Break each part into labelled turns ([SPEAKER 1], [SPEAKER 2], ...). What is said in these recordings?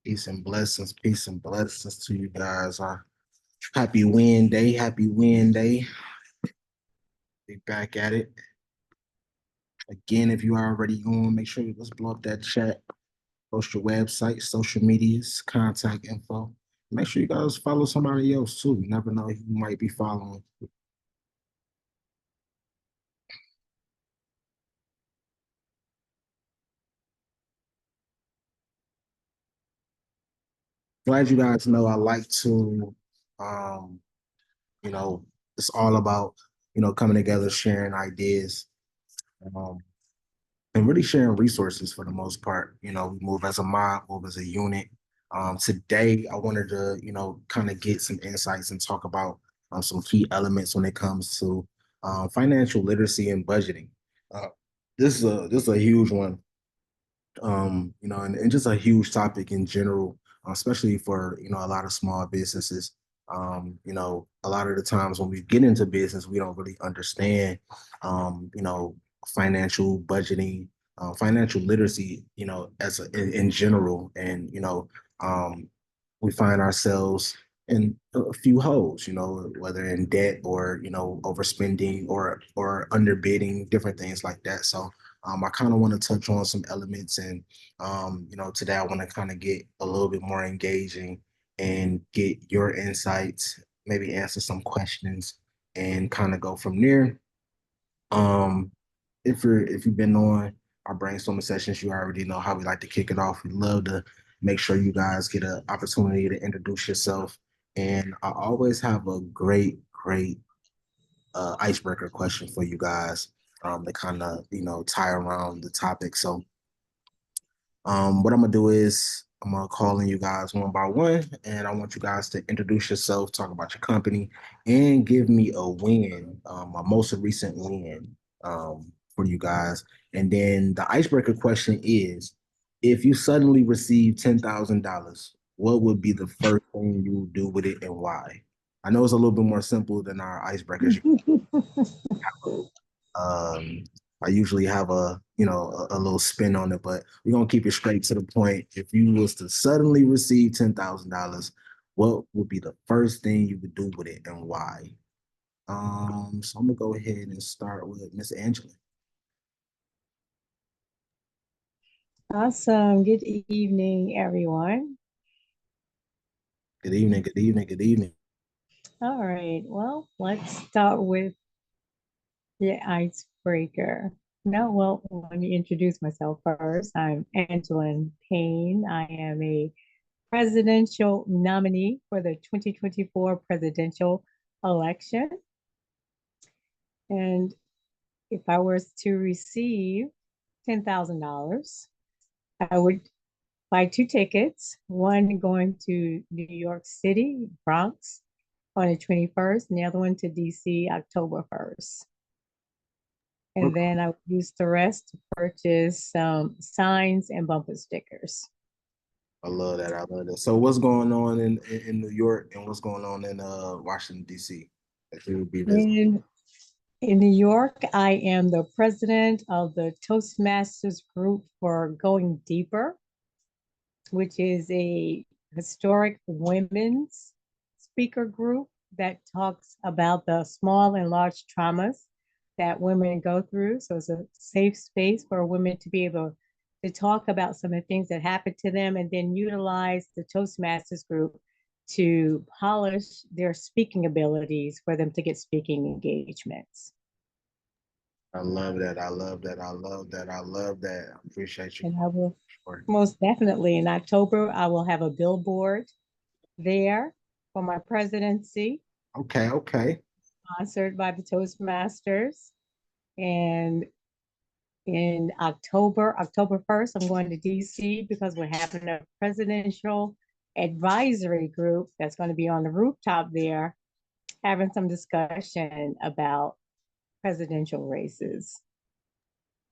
[SPEAKER 1] Peace and blessings to you guys. Happy win day, happy win day. Be back at it again. If you are already on, make sure you let's blow up that chat, post your website, social medias, contact info. Make sure you guys follow somebody else too. You never know who you might be following. Glad you guys know I like to, um, you know, it's all about, coming together, sharing ideas. Um, and really sharing resources for the most part. We move as a mob, move as a unit. Today, I wanted to, kind of get some insights and talk about some key elements when it comes to financial literacy and budgeting. Uh, this is a huge one, and just a huge topic in general, especially for a lot of small businesses. A lot of the times when we get into business, we don't really understand, financial budgeting, financial literacy, as in general, and um, we find ourselves in a few holes, whether in debt or overspending or underbidding, different things like that. So I kind of want to touch on some elements, and today I want to kind of get a little bit more engaging and get your insights, maybe answer some questions, and kind of go from there. Um, if you've been on our brainstorming sessions, you already know how we like to kick it off. We love to make sure you guys get an opportunity to introduce yourself, and I always have a great icebreaker question for you guys, to kind of tie around the topic. So what I'm gonna do is I'm gonna call in you guys one by one, and I want you guys to introduce yourself, talk about your company, and give me a win, a most recent win, for you guys. And then the icebreaker question is, if you suddenly receive $10,000, what would be the first thing you would do with it and why? I know it's a little bit more simple than our icebreakers. Um, I usually have a little spin on it, but we're gonna keep it straight to the point. If you was to suddenly receive $10,000, what would be the first thing you would do with it and why? So I'm gonna go ahead and start with Miss Angela.
[SPEAKER 2] Awesome. Good evening, everyone.
[SPEAKER 1] Good evening, good evening, good evening.
[SPEAKER 2] All right. Well, let's start with the icebreaker. No, well, let me introduce myself first. I'm Angeline Payne. I am a presidential nominee for the 2024 presidential election. And if I was to receive $10,000, I would buy two tickets, one going to New York City, Bronx on the 21st, and the other one to DC October 1st. And then I would use the rest to purchase some signs and bumper stickers.
[SPEAKER 1] I love that. I love that. So what's going on in New York and what's going on in Washington, D.C. that you would be visiting?
[SPEAKER 2] In New York, I am the president of the Toastmasters group for Going Deeper, which is a historic women's speaker group that talks about the small and large traumas that women go through. So it's a safe space for women to be able to talk about some of the things that happened to them and then utilize the Toastmasters group to polish their speaking abilities for them to get speaking engagements.
[SPEAKER 1] I love that. I love that. I love that. I love that. I appreciate you.
[SPEAKER 2] And I will most definitely in October, I will have a billboard there for my presidency,
[SPEAKER 1] Okay, okay.
[SPEAKER 2] sponsored by the Toastmasters. And in October 1st, I'm going to DC because we're having a presidential advisory group that's going to be on the rooftop there, having some discussion about presidential races.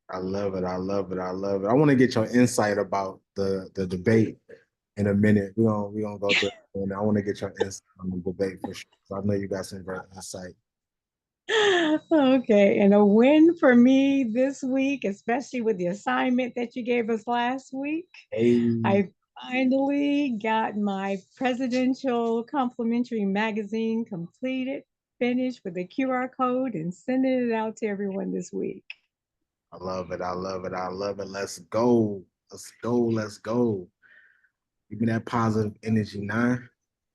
[SPEAKER 1] I love it. I love it. I love it. I want to get your insight about the debate. in a minute. We gonna go through it, and I want to get your insight on the debate for sure. So I know you got some great insight.
[SPEAKER 2] Okay, and a win for me this week, especially with the assignment that you gave us last week.
[SPEAKER 1] Hey,
[SPEAKER 2] I finally got my presidential complimentary magazine completed, finished with a QR code, and sending it out to everyone this week.
[SPEAKER 1] I love it. I love it. I love it. Let's go. Let's go. Let's go. Give me that positive energy, nah. All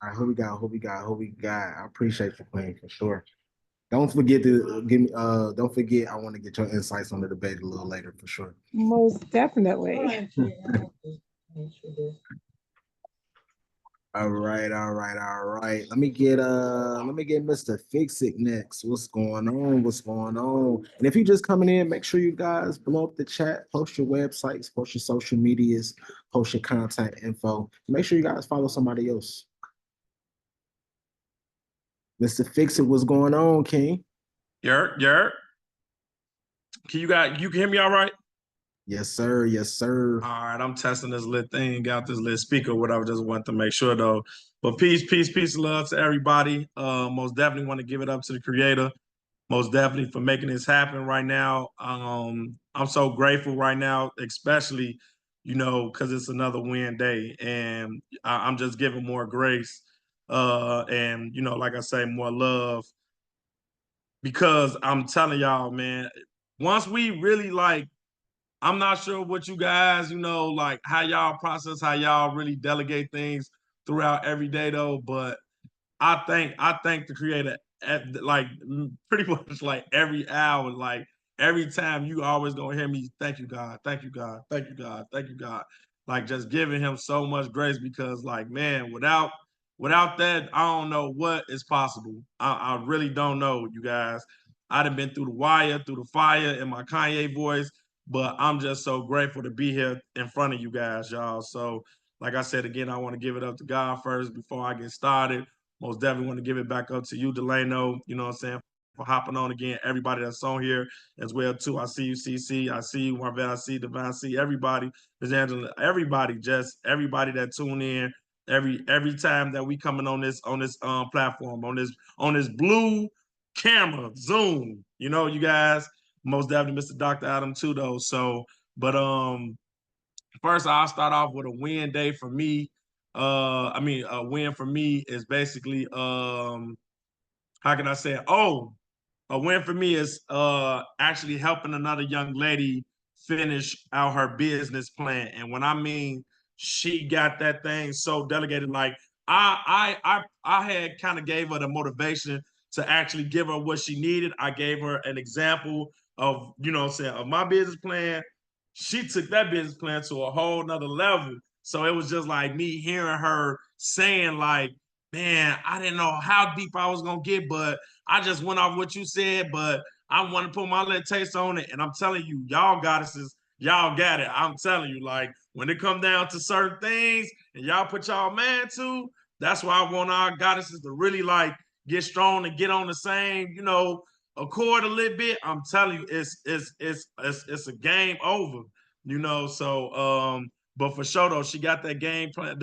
[SPEAKER 1] right, who we got? Who we got? Who we got? I appreciate you playing for sure. Don't forget to give me. Don't forget. I want to get your insights on the debate a little later for sure.
[SPEAKER 2] Most definitely.
[SPEAKER 1] All right, all right, all right. Let me get Mr. Fix It next. What's going on? What's going on? And if you're just coming in, make sure you guys blow up the chat, post your websites, post your social medias, post your contact info. Make sure you guys follow somebody else. Mr. Fix It, what's going on, King?
[SPEAKER 3] Yerk. You can hear me all right?
[SPEAKER 1] Yes, sir. Yes, sir.
[SPEAKER 3] All right, I'm testing this little thing, got this little speaker, whatever. Just want to make sure though. But peace, and love to everybody. Most definitely want to give it up to the creator. Most definitely for making this happen right now. I'm so grateful right now, especially, because it's another win day, and I'm just giving more grace, and like I say, more love because I'm telling y'all, man, once we really like, I'm not sure what you guys, like how y'all process, how y'all really delegate things throughout every day though, but I thank the creator at like pretty much like every hour, like every time you always gonna hear me, thank you God, thank you God, thank you God, thank you God. Like just giving him so much grace because like man, without that, I don't know what is possible. I really don't know, you guys. I'd have been through the wire, through the fire in my Kanye voice, but I'm just so grateful to be here in front of you guys, y'all. So like I said again, I want to give it up to God first before I get started. Most definitely want to give it back up to you, Delano, you know what I'm saying, for hopping on again. Everybody that's on here as well, too. I see you, CC. I see you, Marvell. I see Devon. I see everybody, Ms. Angela, everybody, just everybody that tune in every time that we coming on this platform, on this blue camera, Zoom. You guys, most definitely Mr. Dr. Adam too, though. So, but first I'll start off with a win day for me. A win for me is basically how can I say it? Oh, a win for me is actually helping another young lady finish out her business plan. And when I mean she got that thing so delegated, like I had kind of gave her the motivation to actually give her what she needed. I gave her an example of, what I'm saying, of my business plan. She took that business plan to a whole nother level. So it was just like me hearing her saying, like, man, I didn't know how deep I was gonna get, but I just went off what you said, but I want to put my little taste on it. And I'm telling you, y'all goddesses, y'all got it. I'm telling you, like when it come down to certain things and y'all put y'all man to, that's why I want our goddesses to really like get strong and get on the same, accord a little bit. I'm telling you, it's a game over, So but for sure though, she got that game plan,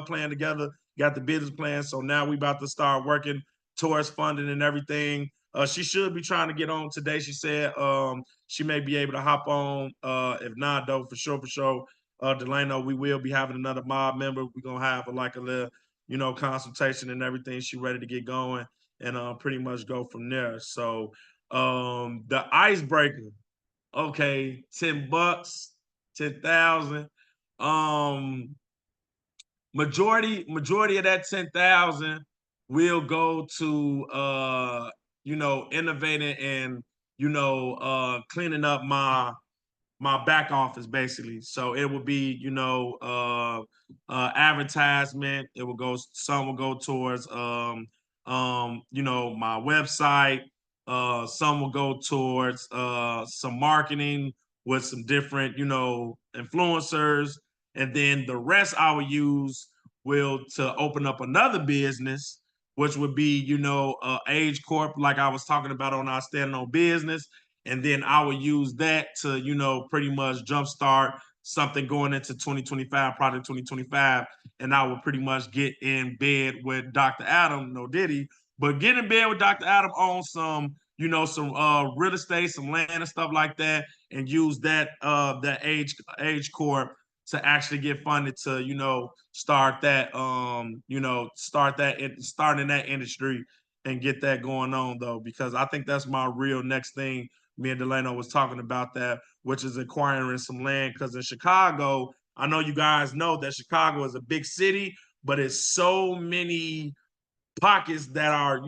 [SPEAKER 3] plan together, got the business plan. So now we about to start working towards funding and everything. She should be trying to get on today. She said she may be able to hop on. If not, though, for sure. Delano, we will be having another mob member. We're gonna have like a little, consultation and everything. She ready to get going and pretty much go from there. So the icebreaker, okay, $10, 10,000. Um, majority of that 10,000 will go to innovating and cleaning up my back office basically. So it will be, advertisement. Some will go towards my website. Some will go towards some marketing with some different, influencers. And then the rest I will use will to open up another business, which would be, Age Corp, like I was talking about on our standing on business, and then I would use that to, pretty much jumpstart something going into 2025, Project 2025, and I would pretty much get in bed with Dr. Adam, no Diddy, but get in bed with Dr. Adam on some, some real estate, some land and stuff like that, and use that age corp to actually get funded to, start that, start in that industry and get that going on though, because I think that's my real next thing. Me and Delano was talking about that, which is acquiring some land. Because in Chicago, I know you guys know that Chicago is a big city, but it's so many pockets that are,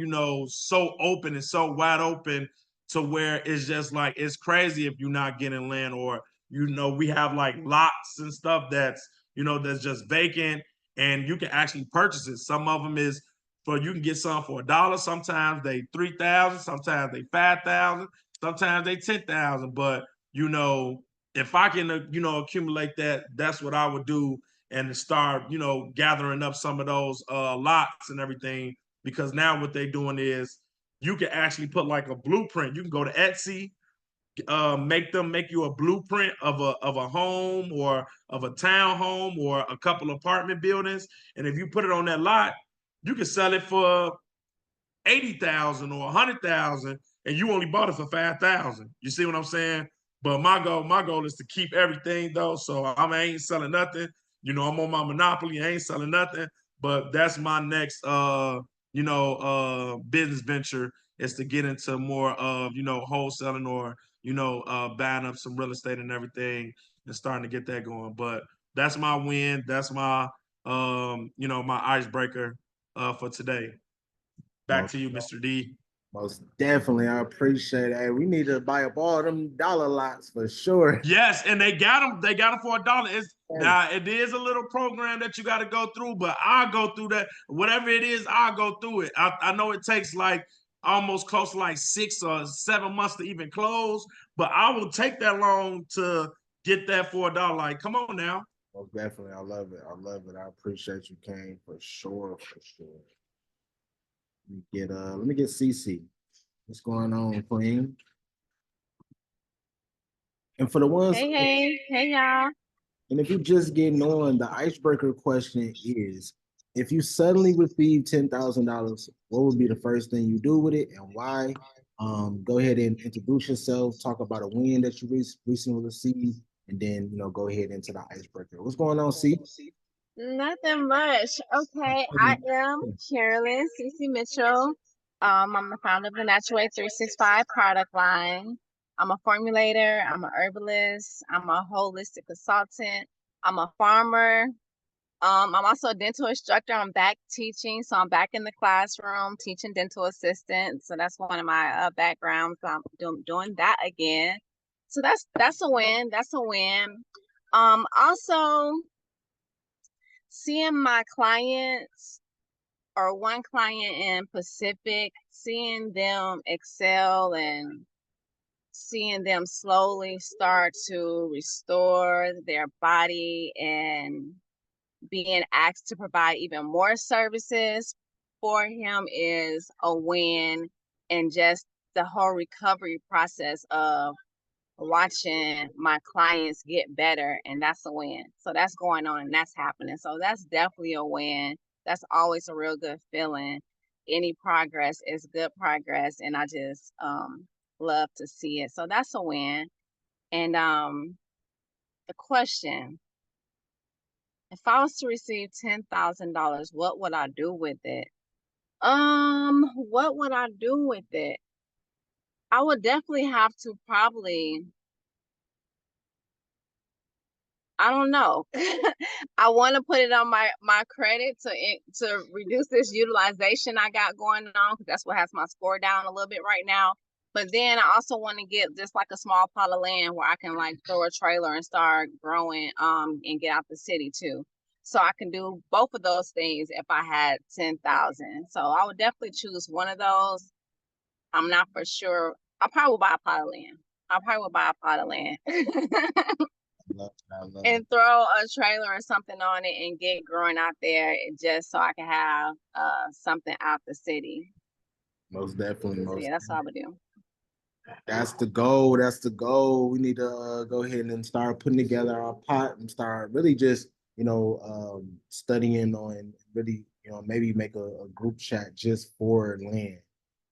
[SPEAKER 3] so open and so wide open to where it's just like, it's crazy if you're not getting land, or, we have like lots and stuff that's just vacant and you can actually purchase it. Some of them is you can get some for $1. Sometimes they 3,000, sometimes they 5,000, sometimes they 10,000. But, if I can, accumulate that, that's what I would do, and start, gathering up some of those lots and everything, because now what they're doing is you can actually put like a blueprint. You can go to Etsy, make you a blueprint of a home or of a townhome or a couple apartment buildings, and if you put it on that lot, you can sell it for 80,000 or 100,000, and you only bought it for 5,000. You see what I'm saying? But my goal is to keep everything though. So I ain't selling nothing. I'm on my monopoly. I ain't selling nothing. But that's my next business venture, is to get into more of, wholesaling, or, buying up some real estate and everything, and starting to get that going. But that's my win. That's my my icebreaker for today. Back
[SPEAKER 1] Most,
[SPEAKER 3] to you, Mr. D.
[SPEAKER 1] most definitely. I appreciate it. Hey, we need to buy up all them dollar lots for sure.
[SPEAKER 3] Yes, and they got them. They got them for $1. Now it is a little program that you got to go through, but I'll go through that. Whatever it is, I'll go through it. I know it takes like almost close to like 6 or 7 months to even close, but I will take that long to get that for $1. Like, come on now.
[SPEAKER 1] Most definitely. I love it. I love it. I appreciate you, Kane, for sure, for sure. Let me get CC. What's going on, Queen? And for the ones,
[SPEAKER 4] Hey, y'all.
[SPEAKER 1] and if you're just getting on, the icebreaker question is: if you suddenly receive $10,000, what would be the first thing you do with it, and why? Go ahead and introduce yourself. Talk about a win that you recently received, and then go ahead into the icebreaker. What's going on, C?
[SPEAKER 4] Nothing much. Okay, I am Carolyn Cece Mitchell. I'm the founder of the Natural Way 365 product line. I'm a formulator, I'm an herbalist, I'm a holistic consultant, I'm a farmer. I'm also a dental instructor. I'm back teaching, so I'm back in the classroom teaching dental assistant. So that's one of my backgrounds. I'm doing that again. So that's a win. That's a win. Also seeing my clients, or one client in Pacific, seeing them excel and seeing them slowly start to restore their body and being asked to provide even more services for him is a win. And just the whole recovery process of watching my clients get better, and that's a win. So that's going on and that's happening. So that's definitely a win. That's always a real good feeling. Any progress is good progress, and I just love to see it. So that's a win. And the question, if I was to receive $10,000, what would I do with it? What would I do with it? I would definitely have to probably, I don't know. I want to put it on my credit to reduce this utilization I got going on, because that's what has my score down a little bit right now. But then I also want to get just like a small plot of land where I can like throw a trailer and start growing and get out the city too. So I can do both of those things if I had 10,000. So I would definitely choose one of those. I'm not for sure. I probably would buy a plot of land. I probably would buy a plot of land.
[SPEAKER 1] I love it.
[SPEAKER 4] And throw a trailer or something on it and get growing out there, just so I can have something out the city.
[SPEAKER 1] Most definitely.
[SPEAKER 4] So yeah, that's what I would do.
[SPEAKER 1] That's the goal. That's the goal. We need to go ahead and start putting together our pot and start really just, studying on really, maybe make a group chat just for land.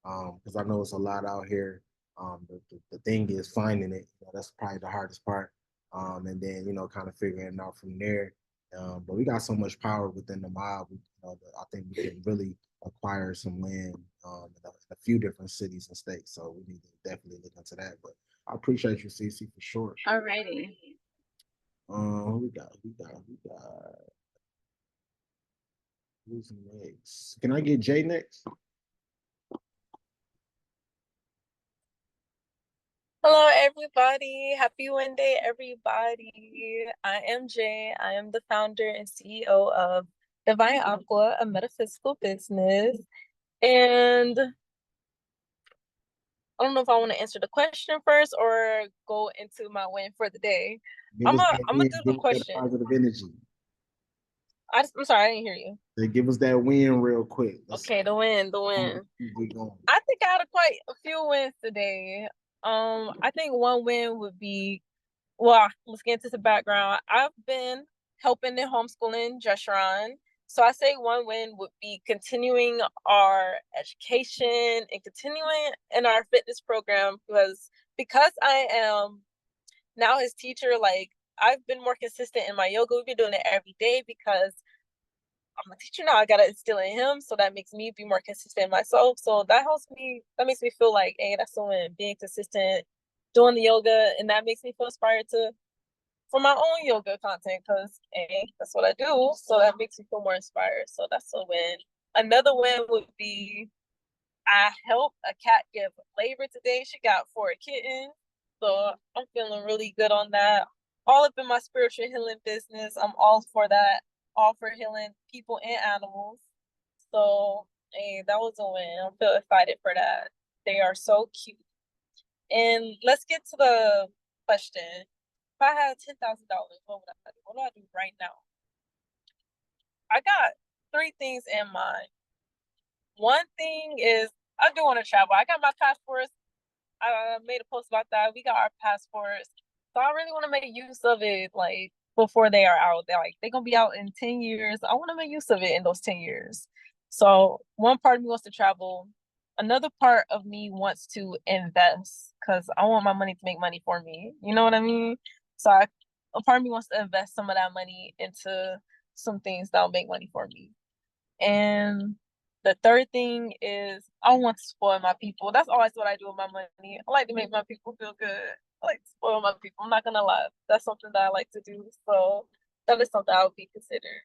[SPEAKER 1] Because I know it's a lot out here. The thing is finding it. That's probably the hardest part. And then, kind of figuring it out from there. But we got so much power within the mob. I think we can really acquire some land in a few different cities and states. So we need to definitely look into that. But I appreciate you, CC, for sure.
[SPEAKER 4] Alrighty.
[SPEAKER 1] We got. Who's next? Can I get Jay next?
[SPEAKER 5] Hello, everybody. Happy Wednesday, everybody. I am Jay. I am the founder and CEO of Divine Aqua, a metaphysical business. And I don't know if I want to answer the question first or go into my win for the day.
[SPEAKER 1] Give
[SPEAKER 5] I'm
[SPEAKER 1] us
[SPEAKER 5] gonna
[SPEAKER 1] that
[SPEAKER 5] I'm
[SPEAKER 1] win.
[SPEAKER 5] gonna do the
[SPEAKER 1] Give us that
[SPEAKER 5] question.
[SPEAKER 1] positive energy.
[SPEAKER 5] I'm sorry, I didn't hear you.
[SPEAKER 1] They give us that win real quick.
[SPEAKER 5] Okay, the win.
[SPEAKER 1] Keep going.
[SPEAKER 5] I think I had quite a few wins today. I think one win would be, well, let's get into the background. I've been helping in homeschooling Jeshurun. So I say one win would be continuing our education and continuing in our fitness program because I am now his teacher, like I've been more consistent in my yoga. We've been doing it every day because I'm a teacher now. I gotta instill in him, so that makes me be more consistent myself. So that helps me. That makes me feel like, hey, that's someone being consistent, doing the yoga, and that makes me feel inspired to for my own yoga content because hey, that's what I do. So that makes me feel more inspired. So that's a win. Another win would be I helped a cat give labor today. She got 4 kittens, so I'm feeling really good on that. All up in my spiritual healing business. I'm all for that. All for healing people and animals. So, hey, that was a win. I feel excited for that. They are so cute. And let's get to the question. If I had $10,000, what would I do? What do I do right now? I got 3 things in mind. One thing is I do want to travel. I got my passports. I made a post about that. We got our passports. So I really want to make use of it like before they are out. They're gonna be out in 10 years. I want to make use of it in those 10 years. So one part of me wants to travel. Another part of me wants to invest because I want my money to make money for me. You know what I mean? So a part of me wants to invest some of that money into some things that'll make money for me. And the third thing is I want to spoil my people. That's always what I do with my money. I like to make my people feel good. I like to spoil my people. I'm not gonna lie. That's something that I like to do. So that is something I would be considered.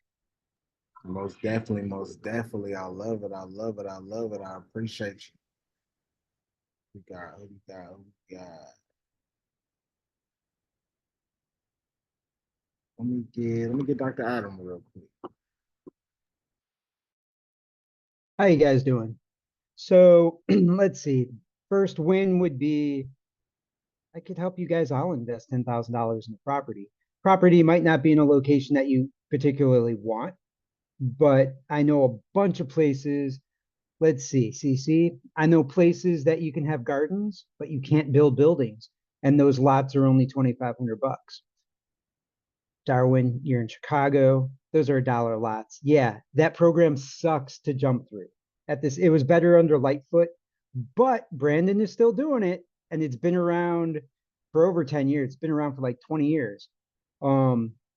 [SPEAKER 1] Most definitely, most definitely. I love it. I love it. I love it. I appreciate you. We got. Let me get Dr. Adam real quick.
[SPEAKER 6] How you guys doing? So let's see. First win would be I could help you guys all invest $10,000 in a property. Property might not be in a location that you particularly want, but I know a bunch of places. Let's see, CC. I know places that you can have gardens, but you can't build buildings, and those lots are only 2,500 bucks. Darwin, you're in Chicago. Those are $1 lots. Yeah, that program sucks to jump through. It was better under Lightfoot, but Brandon is still doing it, and it's been around for over 10 years. It's been around for like 20 years.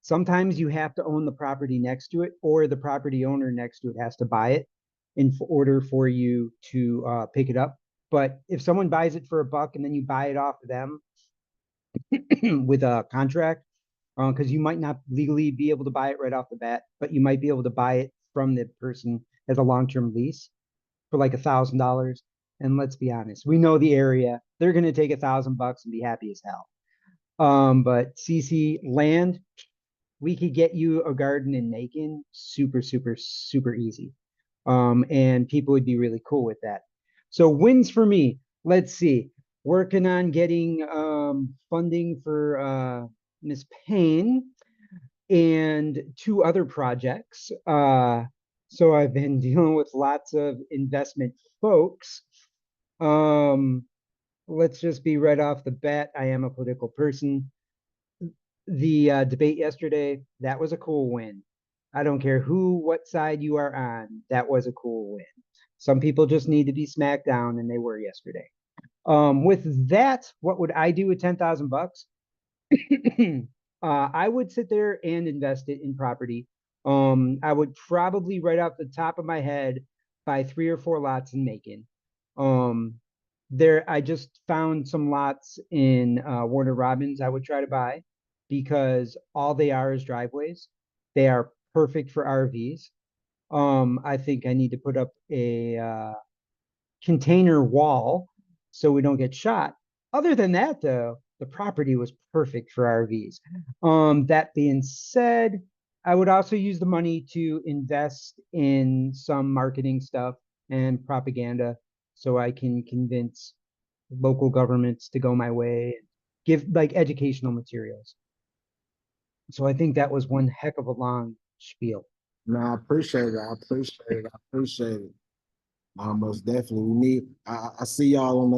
[SPEAKER 6] Sometimes you have to own the property next to it, or the property owner next to it has to buy it in order for you to pick it up. But if someone buys it for $1 and then you buy it off of them with a contract, because you might not legally be able to buy it right off the bat, but you might be able to buy it from the person as a long-term lease for like $1,000. And let's be honest, we know the area. They're going to take $1,000 and be happy as hell. But CC land, we could get you a garden in Macon, super, super, super easy. And people would be really cool with that. So wins for me. Let's see. Working on getting funding for Miss Payne and 2 other projects. So I've been dealing with lots of investment folks. let's just be right off the bat, I am a political person. The debate yesterday, that was a cool win. I don't care what side you are on, that was a cool win. Some people just need to be smacked down, and they were yesterday. With that, what would I do with 10,000 bucks? I would sit there and invest it in property. I would probably right off the top of my head buy 3 or 4 lots in Macon. I just found some lots in Warner Robins I would try to buy because all they are is driveways. They are perfect for RVs. I think I need to put up a container wall so we don't get shot. Other than that, though, the property was perfect for RVs. That being said, I would also use the money to invest in some marketing stuff and propaganda so I can convince local governments to go my way, give like educational materials. So I think that was one heck of a long spiel.
[SPEAKER 1] No, I appreciate it. I appreciate it. I appreciate it. Most definitely. We need. I see y'all on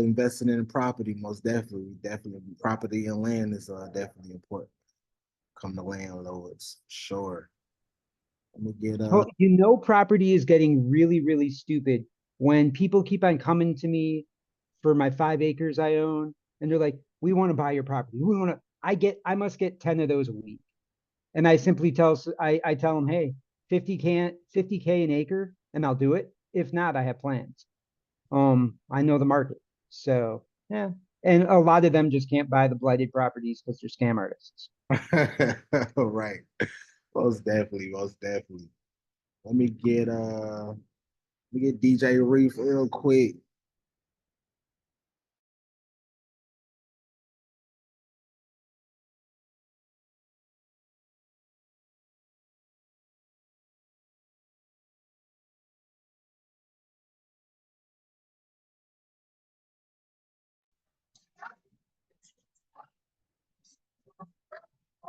[SPEAKER 1] the investing in property. Most definitely, definitely. Property and land is definitely important. Come to landlords, sure. Let me get
[SPEAKER 6] Property is getting really, really stupid when people keep on coming to me for my 5 acres I own, and they're like, "We want to buy your property. We want to." I must get 10 of those a week, and I simply I tell them, "Hey, 50K an acre, and I'll do it. If not, I have plans." I know the market, so yeah. And a lot of them just can't buy the blighted properties because they're scam artists.
[SPEAKER 1] right. Most definitely, most definitely. Let me get DJ Reef real quick.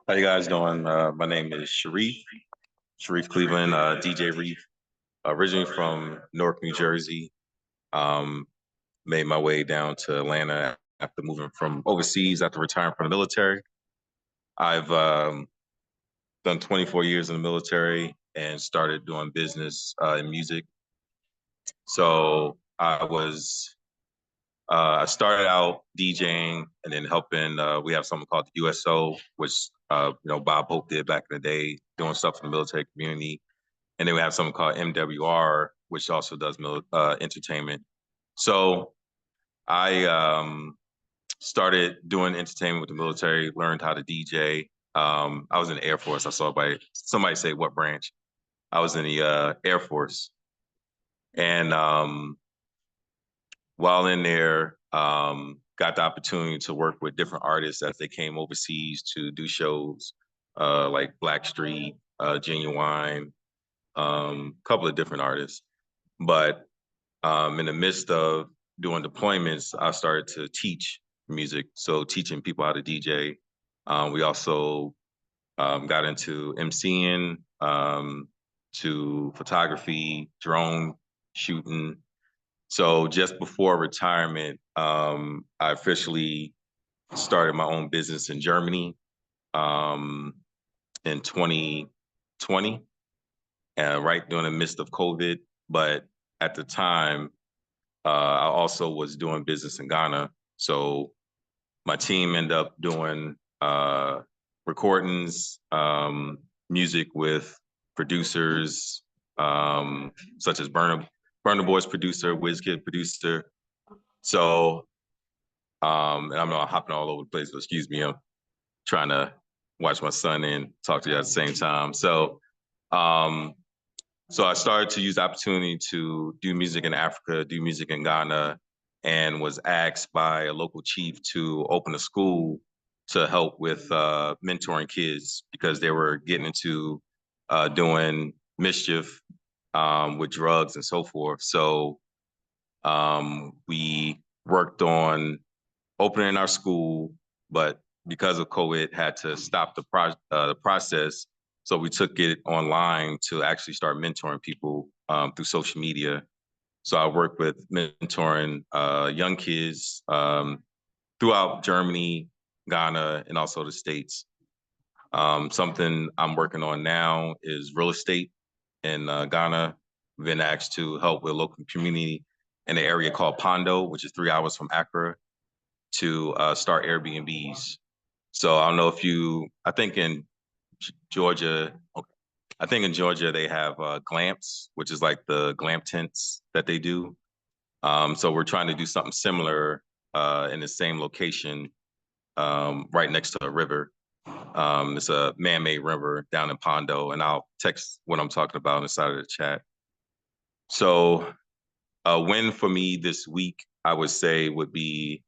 [SPEAKER 7] How you guys doing? My name is Sharif Cleveland, DJ Reef, originally from Newark, New Jersey. Um, Made my way down to Atlanta after moving from overseas after retiring from the military. I've done 24 years in the military and started doing business in music. So I started out DJing and then helping. We have something called the USO, which Bob Hope did back in the day, doing stuff in the military community. And then we have something called MWR, which also does entertainment. So I started doing entertainment with the military, learned how to DJ. I was in the Air Force. I saw somebody say what branch. I was in the Air Force, and while in there, got the opportunity to work with different artists as they came overseas to do shows, like Blackstreet, Genuine, couple of different artists. But in the midst of doing deployments, I started to teach music, so teaching people how to DJ. We also got into MCing, to photography, drone shooting. So just before retirement, I officially started my own business in Germany um, in 2020, right during the midst of COVID. But at the time, I also was doing business in Ghana. So my team ended up doing recordings, music with producers such as Burna Boy's producer, WizKid producer. So, and I'm not hopping all over the place, but excuse me, I'm trying to watch my son and talk to you at the same time. Um, so I started to use the opportunity to do music in Africa, do music in Ghana, and was asked by a local chief to open a school to help with mentoring kids because they were getting into doing mischief with drugs and so forth. So we worked on opening our school, but because of COVID, had to stop the process. So we took it online to actually start mentoring people through social media. So I work with mentoring young kids throughout Germany, Ghana, and also the States. Something I'm working on now is real estate in Ghana. We've been asked to help with a local community in an area called Pondo, which is 3 hours from Accra, to start Airbnbs. So I don't know if I think in Georgia, I think in Georgia they have glamps, which is like the glamp tents that they do. So we're trying to do something similar in the same location, right next to a river. It's a man-made river down in Pondo, and I'll text what I'm talking about inside of the chat. So a win for me this week, I would say, would be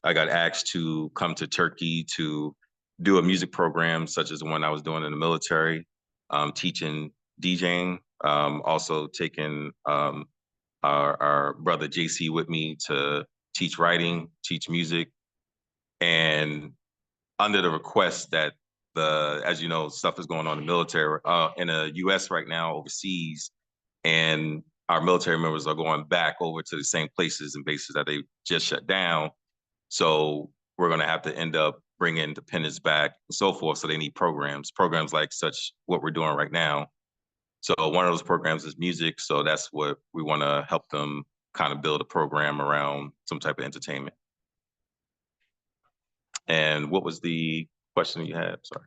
[SPEAKER 7] I got asked to come to Turkey to do a music program such as the one I was doing in the military, teaching DJing, also taking our brother JC with me to teach writing, teach music, and under the request that as you know, stuff is going on in the military, in the US right now, overseas, and our military members are going back over to the same places and bases that they just shut down. So we're going to have to end up bringing independence back and so forth. So they need programs like such what we're doing right now. So one of those programs is music. So that's what we want to help them kind of build a program around some type of entertainment. And what was the question you had? Sorry.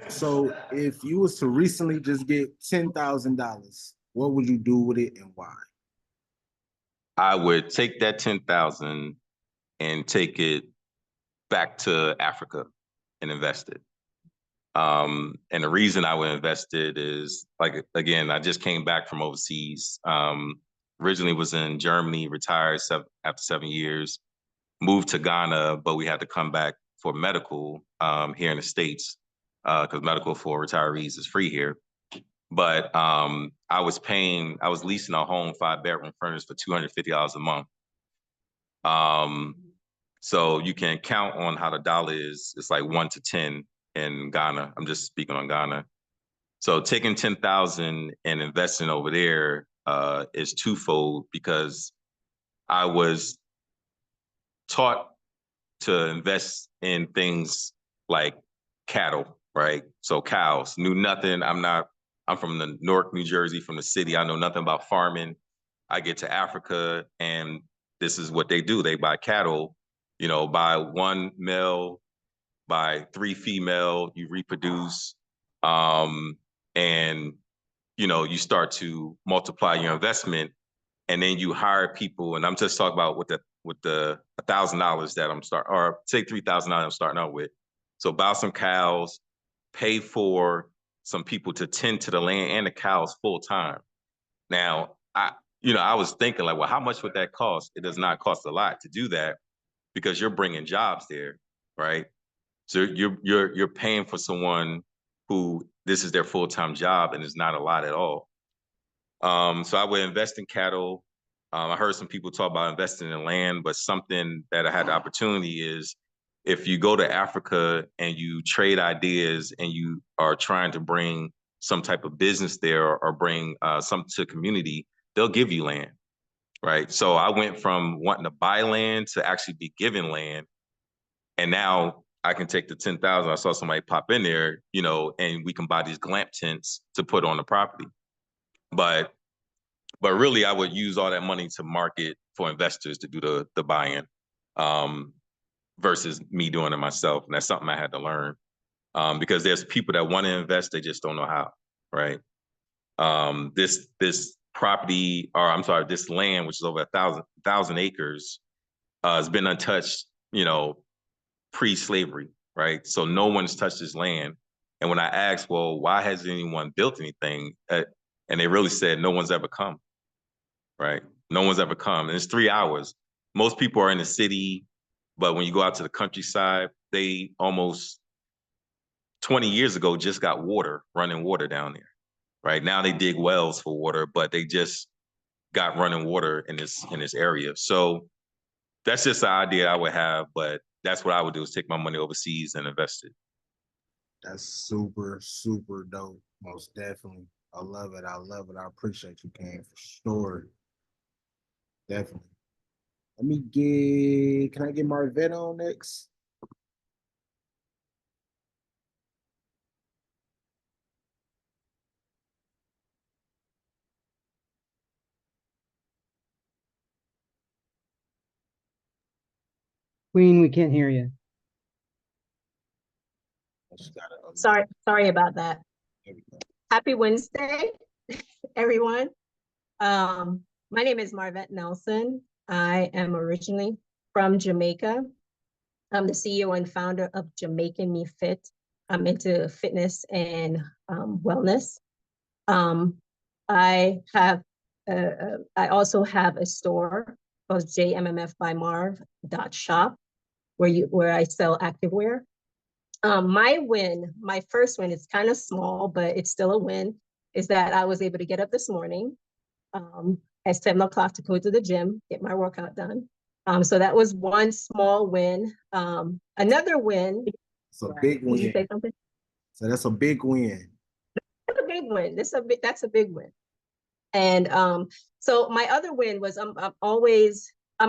[SPEAKER 1] So if you was to recently just get $10,000, what would you do with it and why?
[SPEAKER 7] I would take that 10,000 and take it back to Africa and invest it. And the reason I would invest it is, like, again, I just came back from overseas. Originally was in Germany, retired after 7 years, moved to Ghana, but we had to come back for medical here in the States because medical for retirees is free here. But I was leasing a home, 5-bedroom furnished, for $250 a month. So you can count on how the dollar is. It's like 1 to 10 in Ghana. I'm just speaking on Ghana. So taking 10,000 and investing over there is twofold, because I was taught to invest in things like cattle, right? So cows. Knew nothing. I'm from the Newark, New Jersey, from the city. I know nothing about farming. I get to Africa and this is what they do. They buy cattle, buy 1 male, buy 3 female, you reproduce, and you start to multiply your investment, and then you hire people. And I'm just talking about with the $1,000 that I'm starting, or say $3,000 I'm starting out with. So buy some cows, pay for some people to tend to the land and the cows full time. Now, I was thinking, like, well, how much would that cost? It does not cost a lot to do that, because you're bringing jobs there, right? So you're paying for someone who this is their full-time job, and it's not a lot at all. So I would invest in cattle. I heard some people talk about investing in land, but something that I had the opportunity is, if you go to Africa and you trade ideas and you are trying to bring some type of business there, or bring something to the community, they'll give you land, right? So I went from wanting to buy land to actually be given land. And now I can take the 10,000. I saw somebody pop in there, and we can buy these glamp tents to put on the property. But really, I would use all that money to market for investors to do the buy-in, versus me doing it myself. And that's something I had to learn, because there's people that want to invest, they just don't know how, right? This property, or I'm sorry, this land, which is over 1,000 acres, has been untouched, pre-slavery, right? So no one's touched this land. And when I asked, well, why hasn't anyone built anything? And they really said, no one's ever come, right? No one's ever come. And it's 3 hours. Most people are in the city, but when you go out to the countryside, they almost 20 years ago just got running water down there, right? Now they dig wells for water, but they just got running water in this area. So that's just the idea I would have, but that's what I would do, is take my money overseas and invest it.
[SPEAKER 1] That's super, super dope. Most definitely. I love it. I love it. I appreciate you, Ken, for sure. Definitely. Can I get Marvette on next?
[SPEAKER 6] Queen, we can't hear you.
[SPEAKER 1] She got it.
[SPEAKER 8] Sorry about that.
[SPEAKER 1] There we go.
[SPEAKER 8] Happy Wednesday, everyone. My name is Marvette Nelson. I am originally from Jamaica. I'm the CEO and founder of Jamaican Me Fit. I'm into fitness and wellness. Um, I have I also have a store called jmmfbymarv.shop where I sell activewear. My first win, is kind of small, but it's still a win, is that I was able to get up this morning at 7 o'clock to go to the gym, get my workout done. So that was one small win. Another win.
[SPEAKER 1] It's a big win.
[SPEAKER 8] Did you say something?
[SPEAKER 1] So that's a big win.
[SPEAKER 8] That's a big win. That's a big win. And so my other win was I'm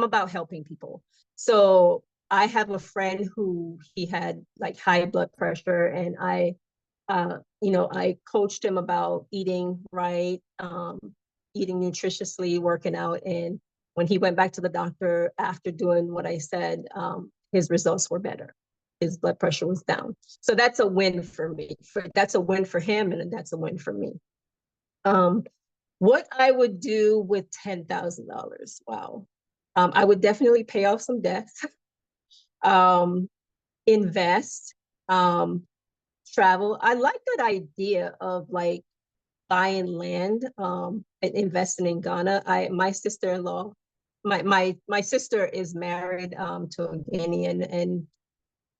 [SPEAKER 8] about helping people. So I have a friend who he had like high blood pressure, and I coached him about eating right, eating nutritiously, working out. And when he went back to the doctor after doing what I said, his results were better. His blood pressure was down. So that's a win for me. That's a win for him, and that's a win for me. What I would do with $10,000? Wow. I would definitely pay off some debts, invest, travel. I like that idea of like buying land, and investing in Ghana. My sister-in-law, my sister is married to a Ghanaian, and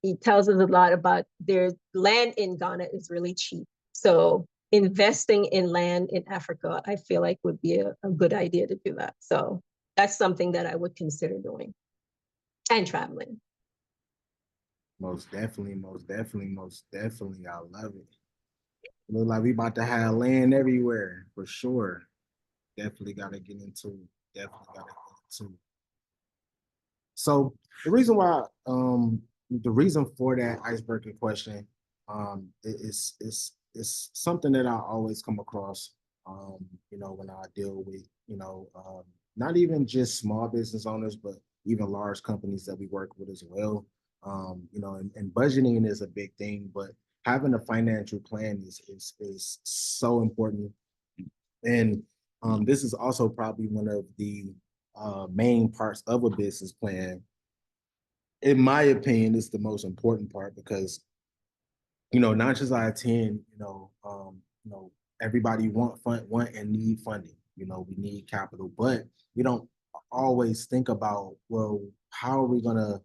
[SPEAKER 8] he tells us a lot about their land in Ghana is really cheap. So investing in land in Africa, I feel like would be a good idea to do that. So that's something that I would consider doing, and traveling.
[SPEAKER 1] Most definitely, most definitely, most definitely. I love it. Look like we about to have land everywhere for sure. Definitely gotta get into. Definitely gotta get into. So the reason for that icebreaker question, is something that I always come across, when I deal with, not even just small business owners, but even large companies that we work with as well. And budgeting is a big thing, but having a financial plan is so important. And this is also probably one of the main parts of a business plan. In my opinion, it's the most important part because, not just I attend, everybody want and need funding. We need capital, but we don't always think about, well, how are we gonna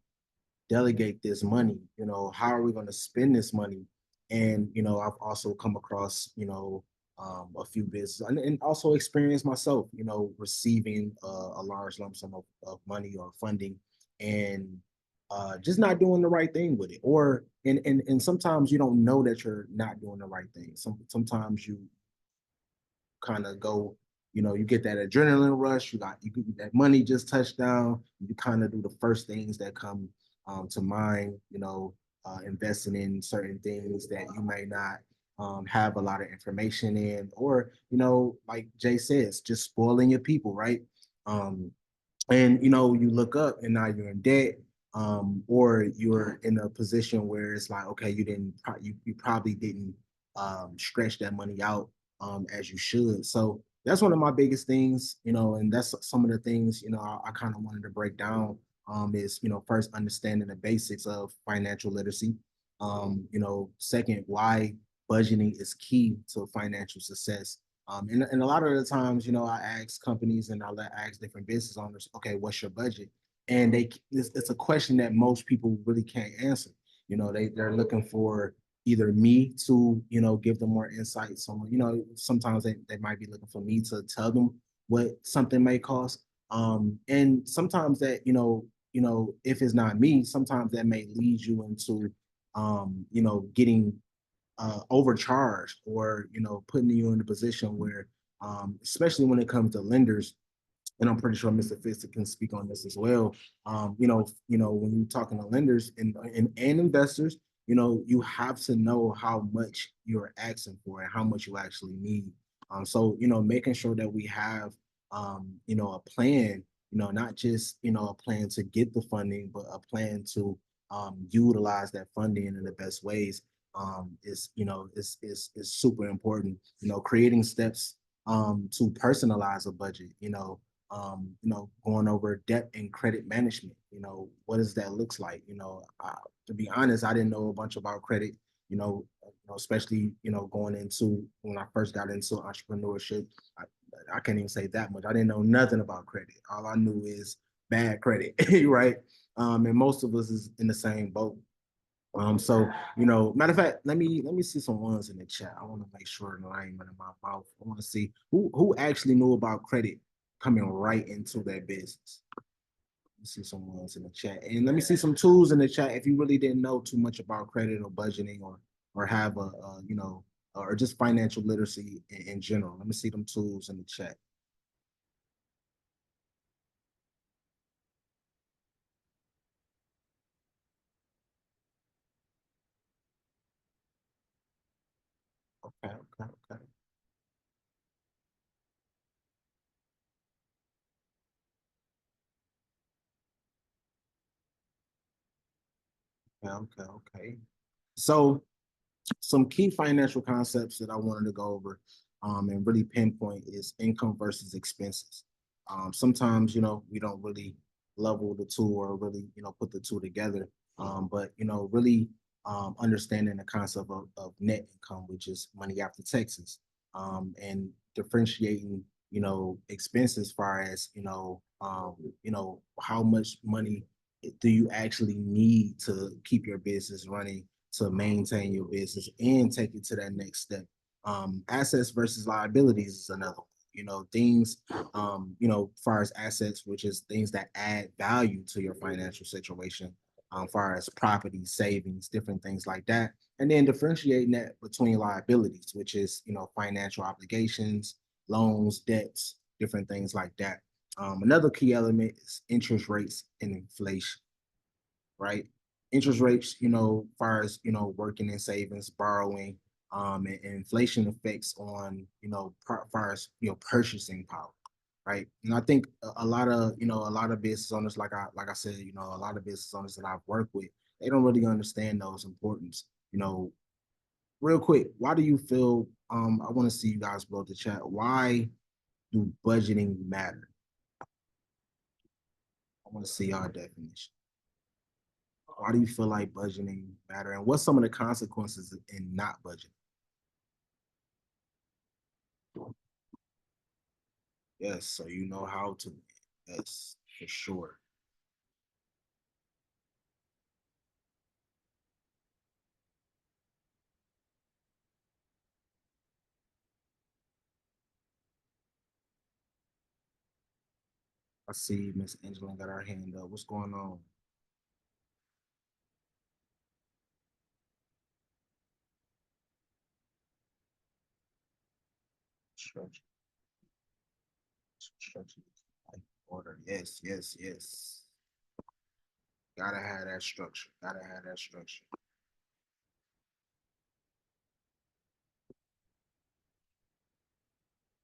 [SPEAKER 1] delegate this money? How are we gonna spend this money? And I've also come across, a few businesses and also experienced myself, receiving a large lump sum of money or funding, and just not doing the right thing with it. And sometimes you don't know that you're not doing the right thing. Sometimes you kind of go, you get that adrenaline rush. That money just touched down. You kind of do the first things that come to mind. Investing in certain things that you may not have a lot of information in, or like Jay says, just spoiling your people, right? And you look up and now you're in debt, or you're in a position where it's like, okay, you probably didn't stretch that money out as you should. So that's one of my biggest things, and that's some of the things, I kind of wanted to break down, is, first understanding the basics of financial literacy. Second, why budgeting is key to financial success. And a lot of the times, I ask companies and ask different business owners, okay, what's your budget? And it's a question that most people really can't answer. They're looking for either me to, give them more insights on, sometimes they might be looking for me to tell them what something may cost. And sometimes that, if it's not me, sometimes that may lead you into, getting overcharged, or putting you in a position where, especially when it comes to lenders, and I'm pretty sure Mr. Fister can speak on this as well. When you're talking to lenders and investors, you have to know how much you're asking for and how much you actually need. So making sure that we have a plan, not just a plan to get the funding, but a plan to utilize that funding in the best ways is super important. Creating steps to personalize a budget. Going over debt and credit management. What does that looks like? To be honest, I didn't know a bunch about credit. Especially going into when I first got into entrepreneurship. I can't even say that much. I didn't know nothing about credit. All I knew is bad credit, right? And most of us is in the same boat. So matter of fact, let me see some ones in the chat. I want to make sure that I ain't running my mouth. I want to see who actually knew about credit coming right into their business. Let me see some ones in the chat, and let me see some tools in the chat if you really didn't know too much about credit or budgeting or have or just financial literacy in general. Let me see them tools in the chat. Okay, okay, okay. Okay, okay, okay. So some key financial concepts that I wanted to go over and really pinpoint is income versus expenses. Sometimes, we don't really level the two or really, put the two together. But, really understanding the concept of net income, which is money after taxes, and differentiating, expenses as far as, how much money do you actually need to keep your business running, to maintain your business and take it to that next step. Assets versus liabilities is another one. Things, far as assets, which is things that add value to your financial situation, far as property, savings, different things like that. And then differentiating that between liabilities, which is, financial obligations, loans, debts, different things like that. Another key element is interest rates and inflation, right? Interest rates, far as, working and savings, borrowing, and inflation effects on, far as, purchasing power, right? And I think a lot of, a lot of business owners, like I said, a lot of business owners that I've worked with, they don't really understand those importance. Real quick, why do you feel, I want to see you guys below the chat. Why do budgeting matter? I want to see our definition. Why do you feel like budgeting matter, and what's some of the consequences in not budgeting? Yes, so you know how to. Yes, for sure. I see Miss Angela got her hand up. What's going on? Structure. Structure. Order. Yes, yes, yes. Gotta have that structure. Gotta have that structure.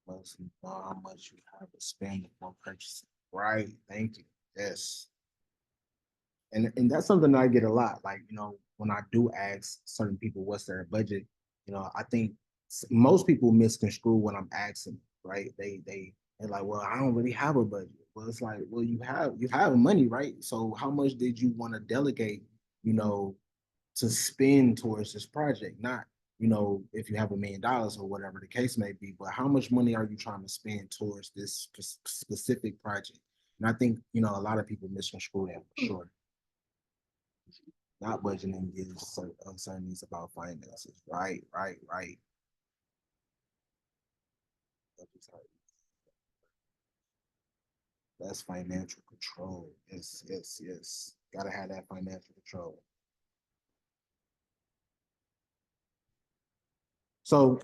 [SPEAKER 1] Must know how much you have to spend before purchasing. Right. Thank you. Yes. And that's something that I get a lot. Like, when I do ask certain people what's their budget, I think most people misconstrue what I'm asking, right? They're like, well, I don't really have a budget. Well, it's like, well, you have money, right? So how much did you want to delegate, you know, to spend towards this project? Not, if you have $1 million or whatever the case may be, but how much money are you trying to spend towards this specific project? And I think, a lot of people misconstrue that for sure. Not budgeting gives uncertainties about finances. Right, right, right. That's financial control. Yes, yes, yes. Gotta have that financial control. So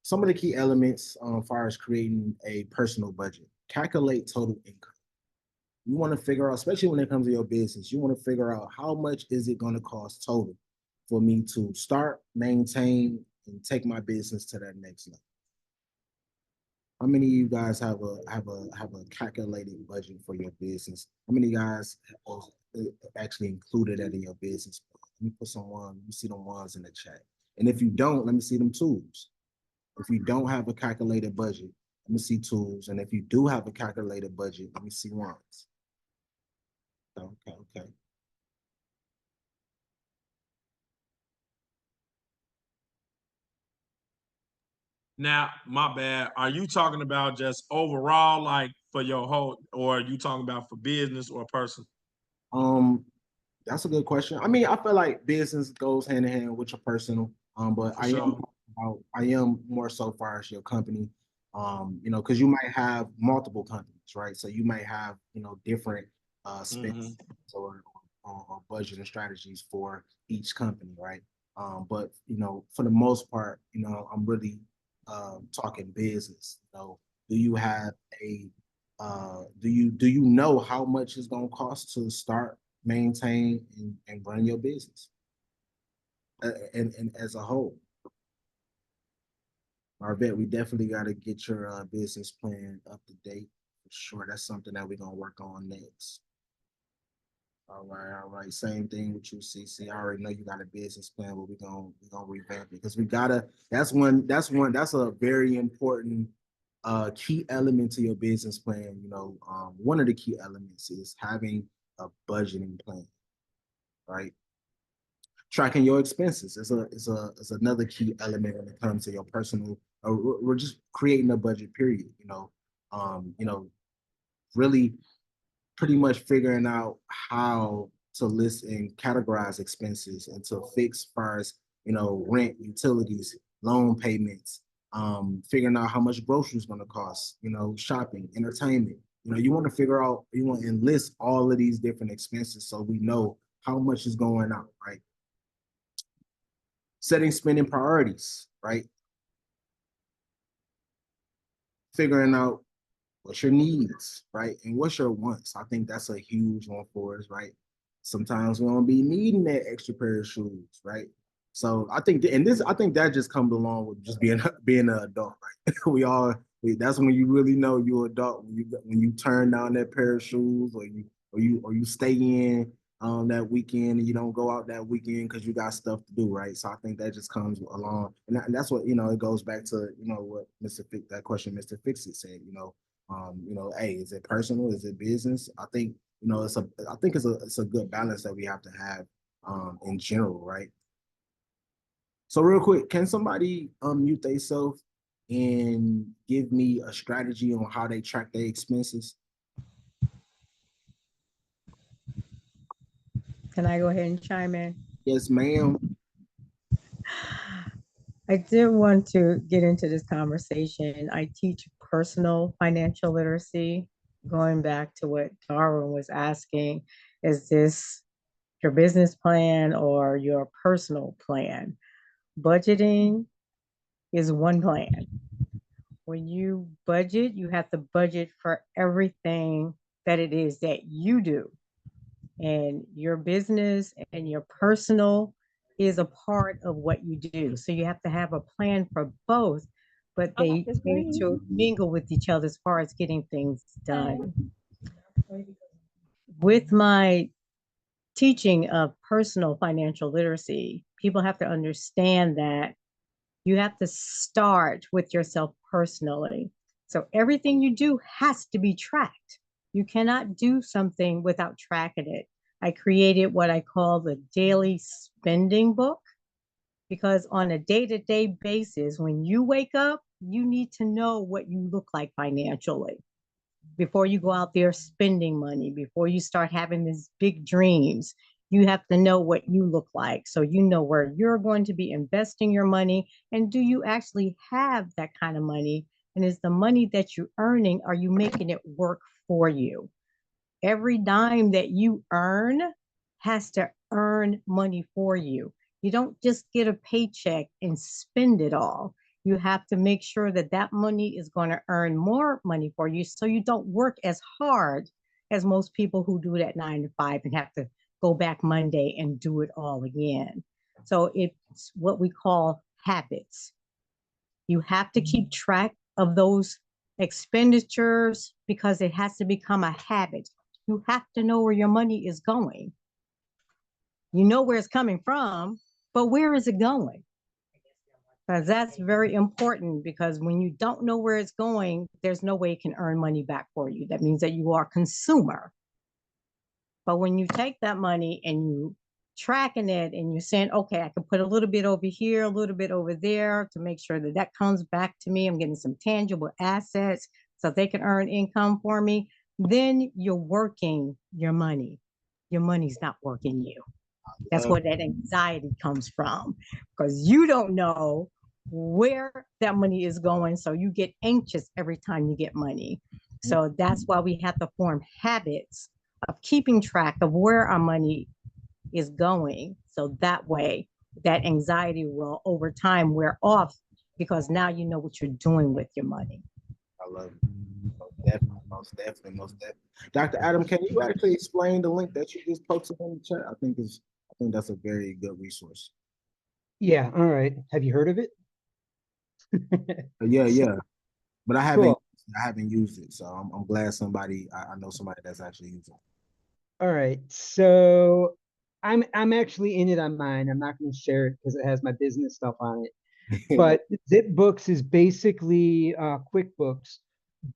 [SPEAKER 1] some of the key elements as far as creating a personal budget. calculate total income. You want to figure out, especially when it comes to your business, you want to figure out how much is it going to cost total for me to start, maintain, and take my business to that next level. How many of you guys have a calculated budget for your business? How many guys actually included that in your business? Let me put someone, let me see them ones in the chat. And if you don't, let me see them tools. If you don't have a calculated budget, let me see tools. And if you do have a calculated budget, let me see ones. Okay.
[SPEAKER 3] Now, my bad. Are you talking about just overall, like for your whole, or are you talking about for business or personal?
[SPEAKER 1] That's a good question. I mean, I feel like business goes hand in hand with your personal. But I am more so far as your company. Because you might have multiple companies, right? So you might have, different spends or budgeting strategies for each company, right? But for the most part, I'm really talking business. Do you have a do you know how much it's gonna cost to start, maintain, and run your business, and as a whole? I bet we definitely got to get your business plan up to date for sure. That's something that we're gonna work on next. All right. Same thing with you, CC. I already know you got a business plan, but we're gonna revamp it because we gotta. That's a very important key element to your business plan. One of the key elements is having a budgeting plan, right? Tracking your expenses is another key element when it comes to your personal. We're just creating a budget. Period. Really pretty much figuring out how to list and categorize expenses and to fix as far as rent, utilities, loan payments, figuring out how much groceries going to cost, shopping, entertainment. You want to figure out, you want to enlist all of these different expenses so we know how much is going out, right? Setting spending priorities, right? Figuring out what's your needs, right? And what's your wants? I think that's a huge one for us, right? Sometimes we won't be needing that extra pair of shoes, right? So I think, I think that just comes along with just being an adult, right? That's when you really know you're an adult, when you turn down that pair of shoes, or you stay in that weekend and you don't go out that weekend because you got stuff to do, right? So I think that just comes along, and that's what it goes back to what that question Mr. Fixit said, hey, is it personal? Is it business? I think it's a good balance that we have to have in general, right? So real quick, can somebody unmute themselves and give me a strategy on how they track their expenses?
[SPEAKER 2] Can I go ahead and chime in?
[SPEAKER 1] Yes, ma'am.
[SPEAKER 2] I did want to get into this conversation. I teach personal financial literacy. Going back to what Darwin was asking, is this your business plan or your personal plan? Budgeting is one plan. When you budget, you have to budget for everything that it is that you do. And your business and your personal is a part of what you do. So you have to have a plan for both, but they need to mingle with each other as far as getting things done. With my teaching of personal financial literacy, people have to understand that you have to start with yourself personally. So everything you do has to be tracked. You cannot do something without tracking it. I created what I call the daily spending book, because on a day-to-day basis, when you wake up, you need to know what you look like financially before you go out there spending money, before you start having these big dreams. You have to know what you look like so you know where you're going to be investing your money, and do you actually have that kind of money, and is the money that you're earning, are you making it work for you? Every dime that you earn has to earn money for you. You don't just get a paycheck and spend it all. You have to make sure that that money is going to earn more money for you so you don't work as hard as most people who do that 9 to 5 and have to go back Monday and do it all again. So it's what we call habits. You have to keep track of those expenditures because it has to become a habit. You have to know where your money is going. You know where it's coming from, but where is it going? Because that's very important, because when you don't know where it's going, there's no way it can earn money back for you. That means that you are a consumer. But when you take that money and you tracking it and you're saying, okay, I can put a little bit over here, a little bit over there to make sure that that comes back to me. I'm getting some tangible assets so they can earn income for me. Then you're working your money. Your money's not working you. That's where that anxiety comes from, because you don't know where that money is going. So you get anxious every time you get money. So that's why we have to form habits of keeping track of where our money is going. So that way, that anxiety will over time wear off, because now you know what you're doing with your money.
[SPEAKER 1] I love it. Most definitely, most definitely, most definitely. Dr. Adam, can you actually explain the link that you just posted in the chat? I think that's a very good resource.
[SPEAKER 6] Yeah, all right. Have you heard of it?
[SPEAKER 1] Yeah. But
[SPEAKER 6] Cool.
[SPEAKER 1] I haven't used it. So I'm glad I know somebody that's actually using it.
[SPEAKER 6] All right. So I'm actually in it on mine. I'm not going to share it because it has my business stuff on it. But ZipBooks is basically QuickBooks,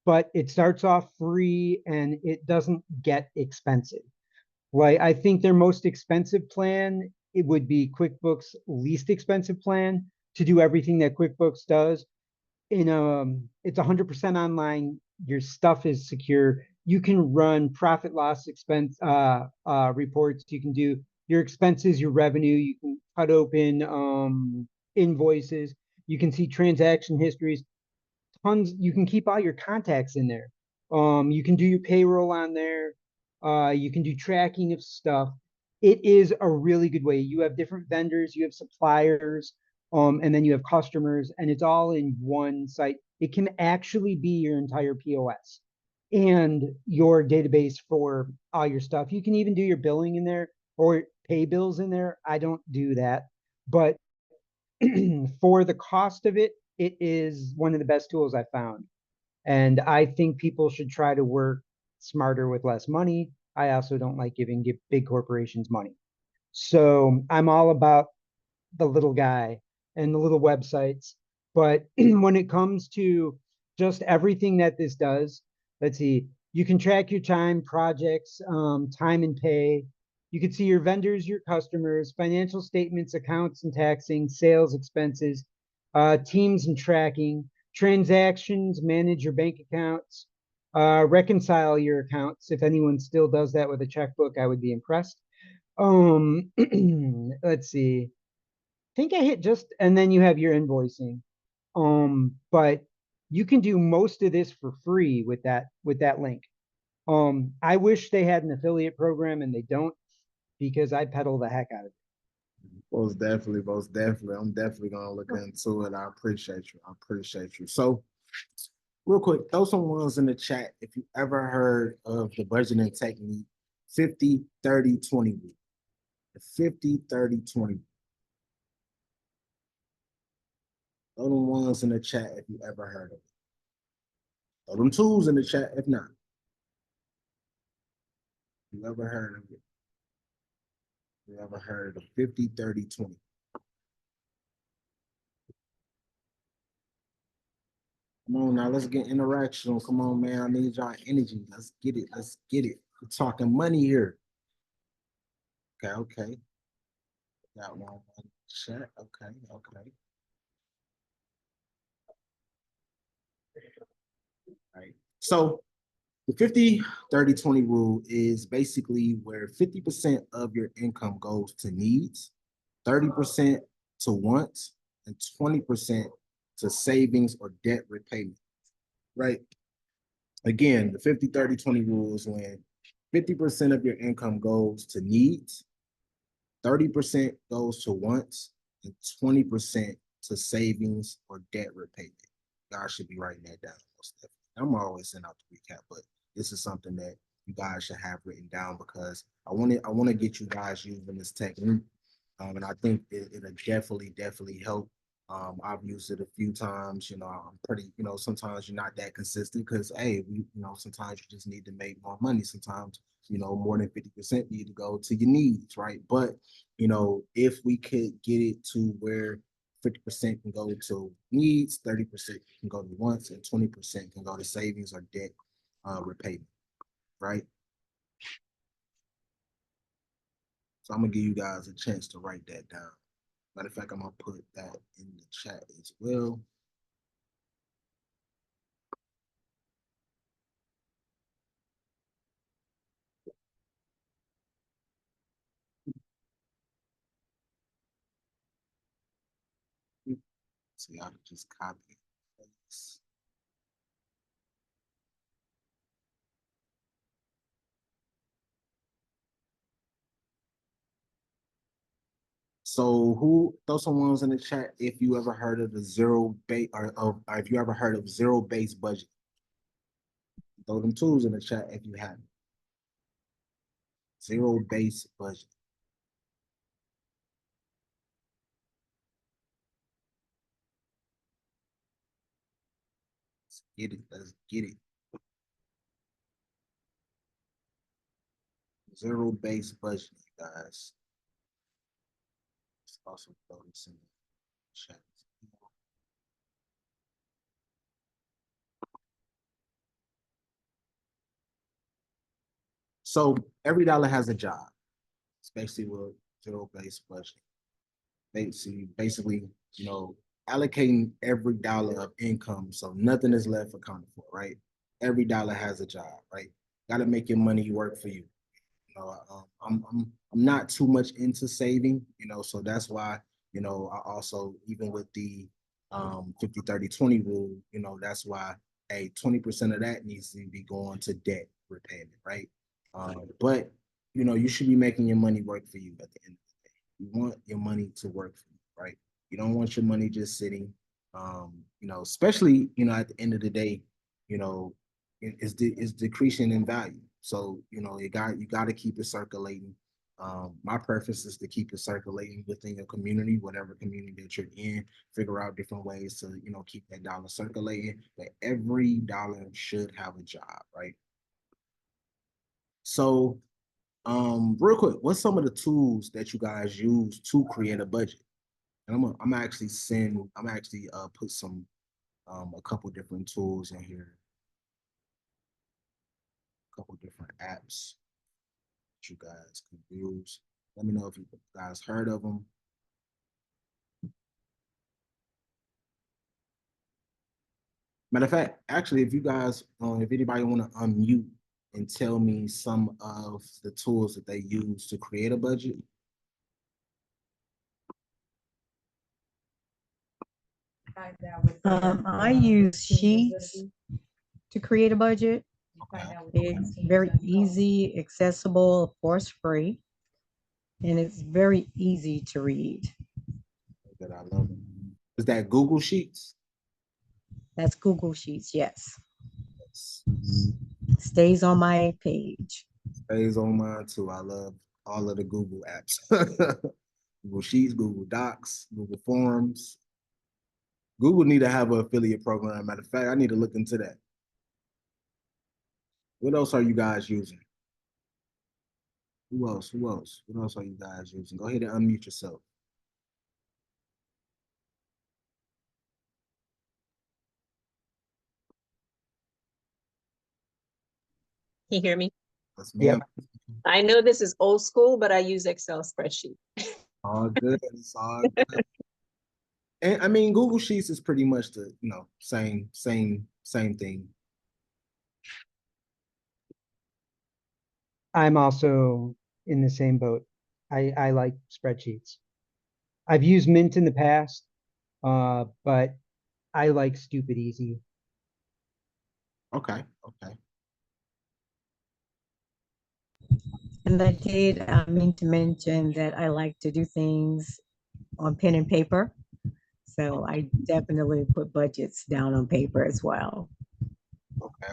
[SPEAKER 6] but it starts off free and it doesn't get expensive. Like, I think their most expensive plan, it would be QuickBooks' least expensive plan to do everything that QuickBooks does. It's 100% online. Your stuff is secure. You can run profit loss expense reports. You can do your expenses, your revenue. You can cut open invoices. You can see transaction histories. Tons. You can keep all your contacts in there. You can do your payroll on there. You can do tracking of stuff. It is a really good way. You have different vendors, you have suppliers, and then you have customers, and it's all in one site. It can actually be your entire POS and your database for all your stuff. You can even do your billing in there or pay bills in there. I don't do that, but for the cost of it, it is one of the best tools I found. And I think people should try to work smarter with less money. I also don't like giving big corporations money. So I'm all about the little guy and the little websites. But when it comes to just everything that this does, let's see, you can track your time, projects, time and pay. You can see your vendors, your customers, financial statements, accounts and taxing, sales expenses, teams and tracking, transactions, manage your bank accounts, reconcile your accounts. If anyone still does that with a checkbook, I would be impressed. Let's see. I think I hit just, and then you have your invoicing. But you can do most of this for free with that link. I wish they had an affiliate program and they don't, because I peddle the heck out of it.
[SPEAKER 1] Most definitely, most definitely. I'm definitely gonna look into it. I appreciate you. I appreciate you. So, real quick, throw some ones in the chat if you ever heard of the budgeting technique 50, 30, 20 rule. The 50, 30, 20. Throw them ones in the chat if you ever heard of it. Throw them twos in the chat if not. You ever heard of it? You ever heard of 50, 30, 20? Come on now, let's get interaction. Come on, man. I need y'all energy. Let's get it. Let's get it. We're talking money here. Okay. Got one in the chat. Okay. All right. So the 50, 30, 20 rule is basically where 50% of your income goes to needs, 30% to wants, and 20% to savings or debt repayment, right? Again, the 50, 30, 20 rule is when 50% of your income goes to needs, 30% goes to wants, and 20% to savings or debt repayment. Y'all should be writing that down. Most definitely. I'm always sending out the recap, but this is something that you guys should have written down because I want to get you guys using this technique. And I think it'll definitely help. I've used it a few times. I'm pretty, sometimes you're not that consistent because, hey, sometimes you just need to make more money. Sometimes, more than 50% need to go to your needs, right? But, if we could get it to where 50% can go to needs, 30% can go to wants, and 20% can go to savings or debt repayment, right? So I'm gonna give you guys a chance to write that down. Matter of fact, I'm gonna put that in the chat as well. So y'all can just copy this. So who throw some ones in the chat if you ever heard of the zero base or if you ever heard of zero base budget. Throw them tools in the chat if you haven't. Zero base budget. Let's get it. Let's get it. Zero base budget, you guys. Let's also throw this in the chat. So every dollar has a job. It's basically what zero base budget. Basically, allocating every dollar of income so nothing is left accounted for, right? Every dollar has a job, right? Got to make your money work for you. I'm not too much into saving, so that's why, I also, even with the 50 30 20 rule, that's why 20% of that needs to be going to debt repayment, right? But you should be making your money work for you at the end of the day. You want your money to work for you, right? You don't want your money just sitting, especially, at the end of the day, it's decreasing in value. So, you got to keep it circulating. My preference is to keep it circulating within your community, whatever community that you're in. Figure out different ways to, keep that dollar circulating. But every dollar should have a job, right? So, real quick, what's some of the tools that you guys use to create a budget? And I'm actually put some a couple different tools in here, a couple different apps that you guys can use. Let me know if you guys heard of them. Matter of fact, actually, if you guys, if anybody want to unmute and tell me some of the tools that they use to create a budget.
[SPEAKER 2] I use Sheets to create a budget.
[SPEAKER 1] Okay.
[SPEAKER 2] It's very easy, accessible, of course, free, and it's very easy to read.
[SPEAKER 1] That I love it. Is that Google Sheets?
[SPEAKER 2] That's Google Sheets, yes.
[SPEAKER 1] Yes.
[SPEAKER 2] Stays on my page.
[SPEAKER 1] Stays on mine too. I love all of the Google apps. Google Sheets, Google Docs, Google Forms. Google need to have an affiliate program. Matter of fact, I need to look into that. What else are you guys using? Who else? Who else? What else are you guys using? Go ahead and unmute yourself.
[SPEAKER 8] Can you hear me?
[SPEAKER 1] Yes, ma'am.
[SPEAKER 8] I know this is old school, but I use Excel spreadsheet.
[SPEAKER 1] All good. It's all good. And I mean, Google Sheets is pretty much the, same thing.
[SPEAKER 6] I'm also in the same boat. I like spreadsheets. I've used Mint in the past, but I like stupid easy.
[SPEAKER 1] Okay. Okay.
[SPEAKER 2] And I mean to mention that I like to do things on pen and paper. So I definitely put budgets down on paper as well.
[SPEAKER 1] Okay.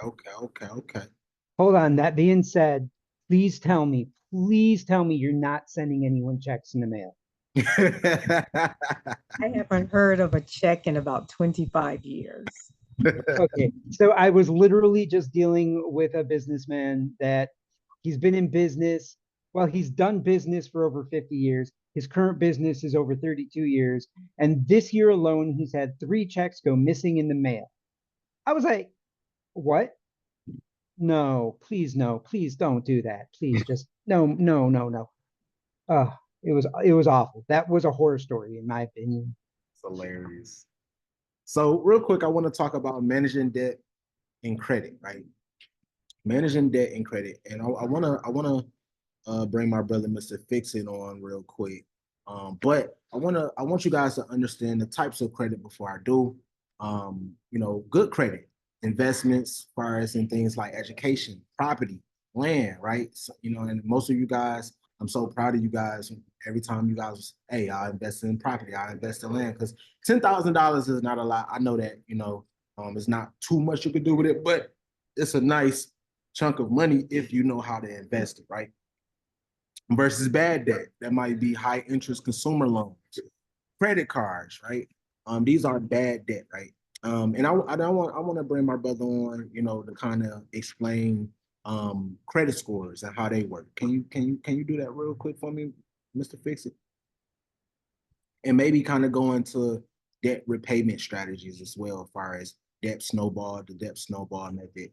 [SPEAKER 6] Hold on. That being said, please tell me you're not sending anyone checks in the mail.
[SPEAKER 2] I haven't heard of a check in about 25 years.
[SPEAKER 6] Okay. So I was literally just dealing with a businessman that he's been in business. Well, he's done business for over 50 years. His current business is over 32 years. And this year alone, he's had 3 checks go missing in the mail. I was like, what? No, please don't do that. Please just no. It was awful. That was a horror story, in my opinion.
[SPEAKER 1] It's hilarious. So real quick, I want to talk about managing debt and credit, right? Managing debt and credit. And I wanna bring my brother Mr. Fix It on real quick. But I want you guys to understand the types of credit before I do. Good credit, investments, far as in things like education, property, land, right? So, and most of you guys, I'm so proud of you guys. Every time you guys, hey, I invest in property, I invest in land, because $10,000 is not a lot. I know that, it's not too much you could do with it, but it's a nice chunk of money if you know how to invest it, right? Versus bad debt. That might be high interest consumer loans, credit cards, right? These are bad debt, right? And I want to bring my brother on, to kind of explain credit scores and how they work. Can you do that real quick for me, Mr. Fix It? And maybe kind of go into debt repayment strategies as well, as far as the debt snowball method,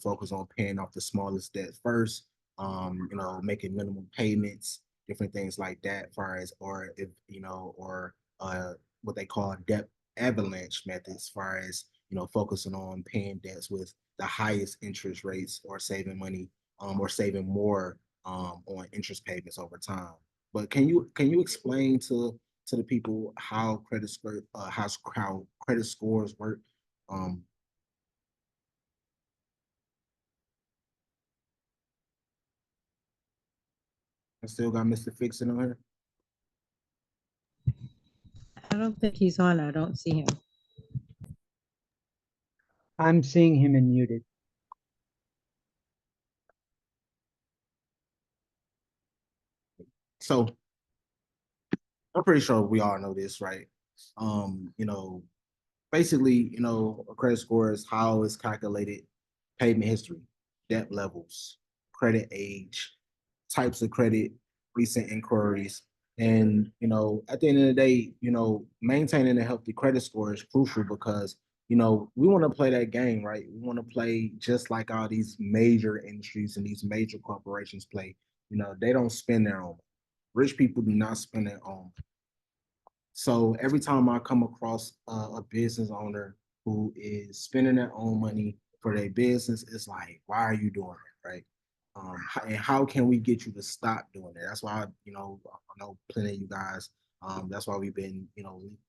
[SPEAKER 1] focus on paying off the smallest debt first, making minimum payments, different things like that, as far as, or if, what they call debt avalanche methods, as far as, focusing on paying debts with the highest interest rates, or saving money, or saving more on interest payments over time. But can you explain to the people how how credit scores work? Um, I still got Mr. Fixin on here.
[SPEAKER 2] I don't think he's on. I don't see him.
[SPEAKER 6] I'm seeing him in muted.
[SPEAKER 1] So I'm pretty sure we all know this, right? Basically, a credit score is how it's calculated, payment history, debt levels, credit age, types of credit, recent inquiries. And, at the end of the day, maintaining a healthy credit score is crucial because, we want to play that game, right? We want to play just like all these major industries and these major corporations play. They don't spend their own. Rich people do not spend their own. So every time I come across a business owner who is spending their own money for their business, it's like, why are you doing it, right? And how can we get you to stop doing it? That's why, I know plenty of you guys. That's why we've been,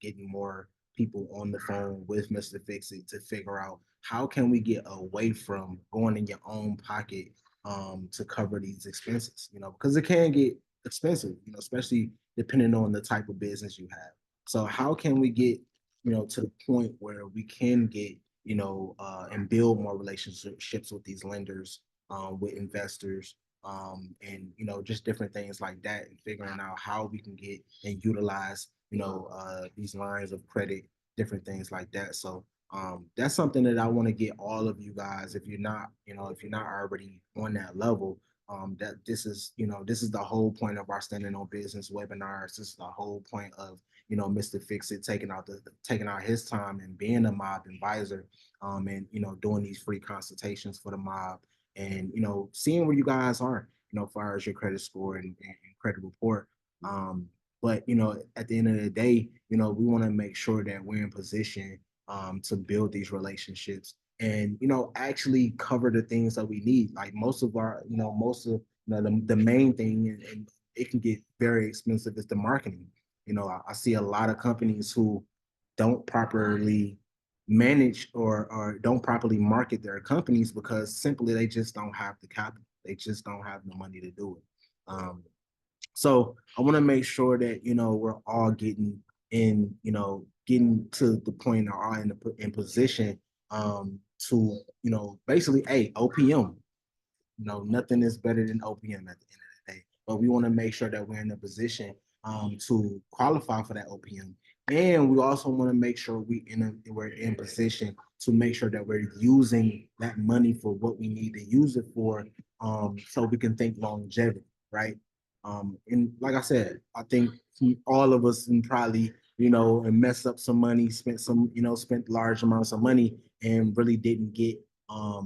[SPEAKER 1] getting more people on the phone with Mr. Fix It to figure out how can we get away from going in your own pocket to cover these expenses, because it can get expensive, especially depending on the type of business you have. So how can we get, to the point where we can get, and build more relationships with these lenders, with investors, and just different things like that, and figuring out how we can get and utilize, these lines of credit, different things like that. So that's something that I want to get all of you guys, if you're not already on that level, that this is the whole point of our standing on business webinars. This is the whole point of, Mr. Fix It taking out his time and being a M.O.B advisor, and doing these free consultations for the M.O.B, and seeing where you guys are, as far as your credit score and credit report. But at the end of the day, we want to make sure that we're in position to build these relationships and actually cover the things that we need. Like most of the main thing, and it can get very expensive, is the marketing. I see a lot of companies who don't properly manage or don't properly market their companies because simply they just don't have the capital. They just don't have the money to do it. So I want to make sure that we're all getting in, getting to the point or are in position to, basically, hey, OPM, nothing is better than OPM at the end of the day. But we want to make sure that we're in a position to qualify for that OPM. And we also want to make sure we're in position to make sure that we're using that money for what we need to use it for, so we can think longevity, right? And like I said, I think all of us can probably, and mess up some money, spent large amounts of money and really didn't get our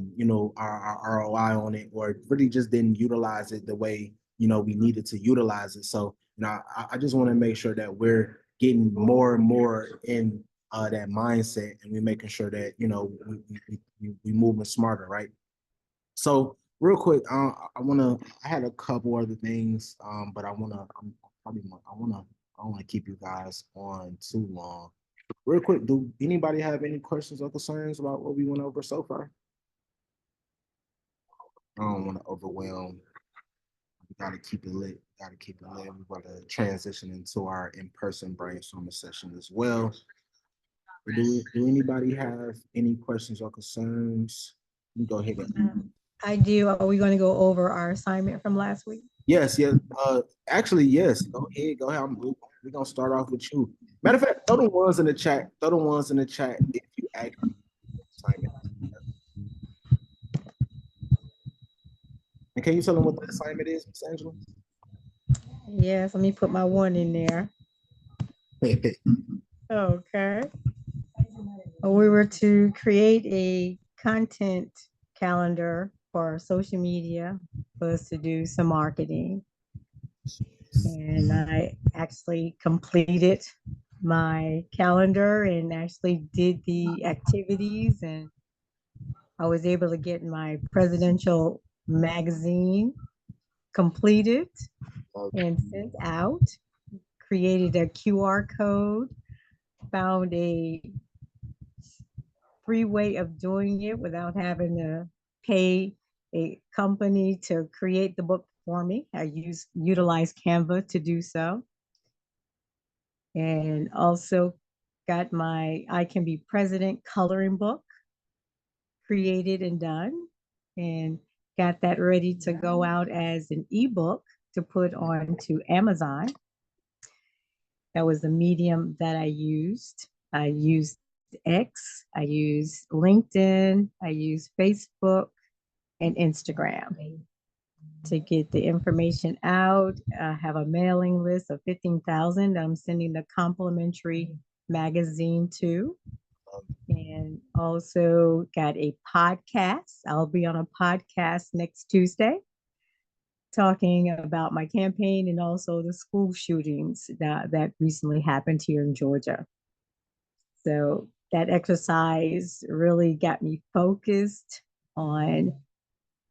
[SPEAKER 1] ROI on it, or really just didn't utilize it the way, we needed to utilize it. So, I just want to make sure that we're getting more and more in that mindset, and we're making sure that, we moving smarter, right? So real quick, I had a couple other things, but I don't want to keep you guys on too long. Real quick, do anybody have any questions or concerns about what we went over so far? I don't want to overwhelm. We gotta keep it lit. Gotta keep it lit. We're going to transition into our in-person brainstorming session as well. Do anybody have any questions or concerns? You go ahead.
[SPEAKER 2] I do. Are we going to go over our assignment from last week?
[SPEAKER 1] Yes, yes. Actually, yes. Go ahead. Go ahead. We're gonna start off with you. Matter of fact, throw the ones in the chat. Throw the ones in the chat if you actually assignment. And can you tell them what the assignment is, Miss Angela?
[SPEAKER 2] Yes, let me put my one in there. Okay. We were to create a content calendar for social media for us to do some marketing. And I actually completed my calendar and actually did the activities, and I was able to get my presidential magazine completed and sent out, created a QR code, found a free way of doing it without having to pay a company to create the book for me. I utilized Canva to do so. And also got my I Can Be President coloring book created and done, and got that ready to go out as an ebook to put onto Amazon. That was the medium that I used. I used X, I used LinkedIn, I used Facebook and Instagram to get the information out. I have a mailing list of 15,000 I'm sending the complimentary magazine to. And also got a podcast. I'll be on a podcast next Tuesday talking about my campaign and also the school shootings that recently happened here in Georgia. So that exercise really got me focused on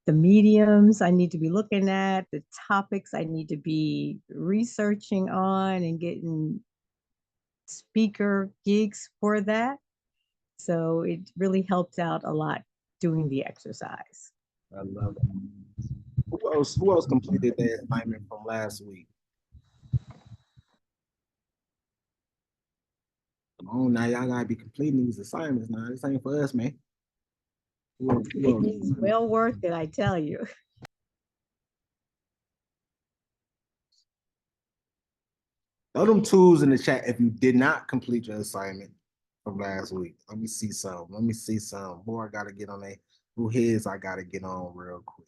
[SPEAKER 2] the mediums I need to be looking at, the topics I need to be researching on, and getting speaker gigs for that. So it really helped out a lot doing the exercise.
[SPEAKER 1] I love it. Who else completed that assignment from last week? Come on now, y'all gotta be completing these assignments now. This ain't for us, man.
[SPEAKER 2] It's well worth it, I tell you.
[SPEAKER 1] Throw them tools in the chat if you did not complete your assignment from last week. Let me see some. Let me see some. Boy, I gotta get on who his I gotta get on real quick.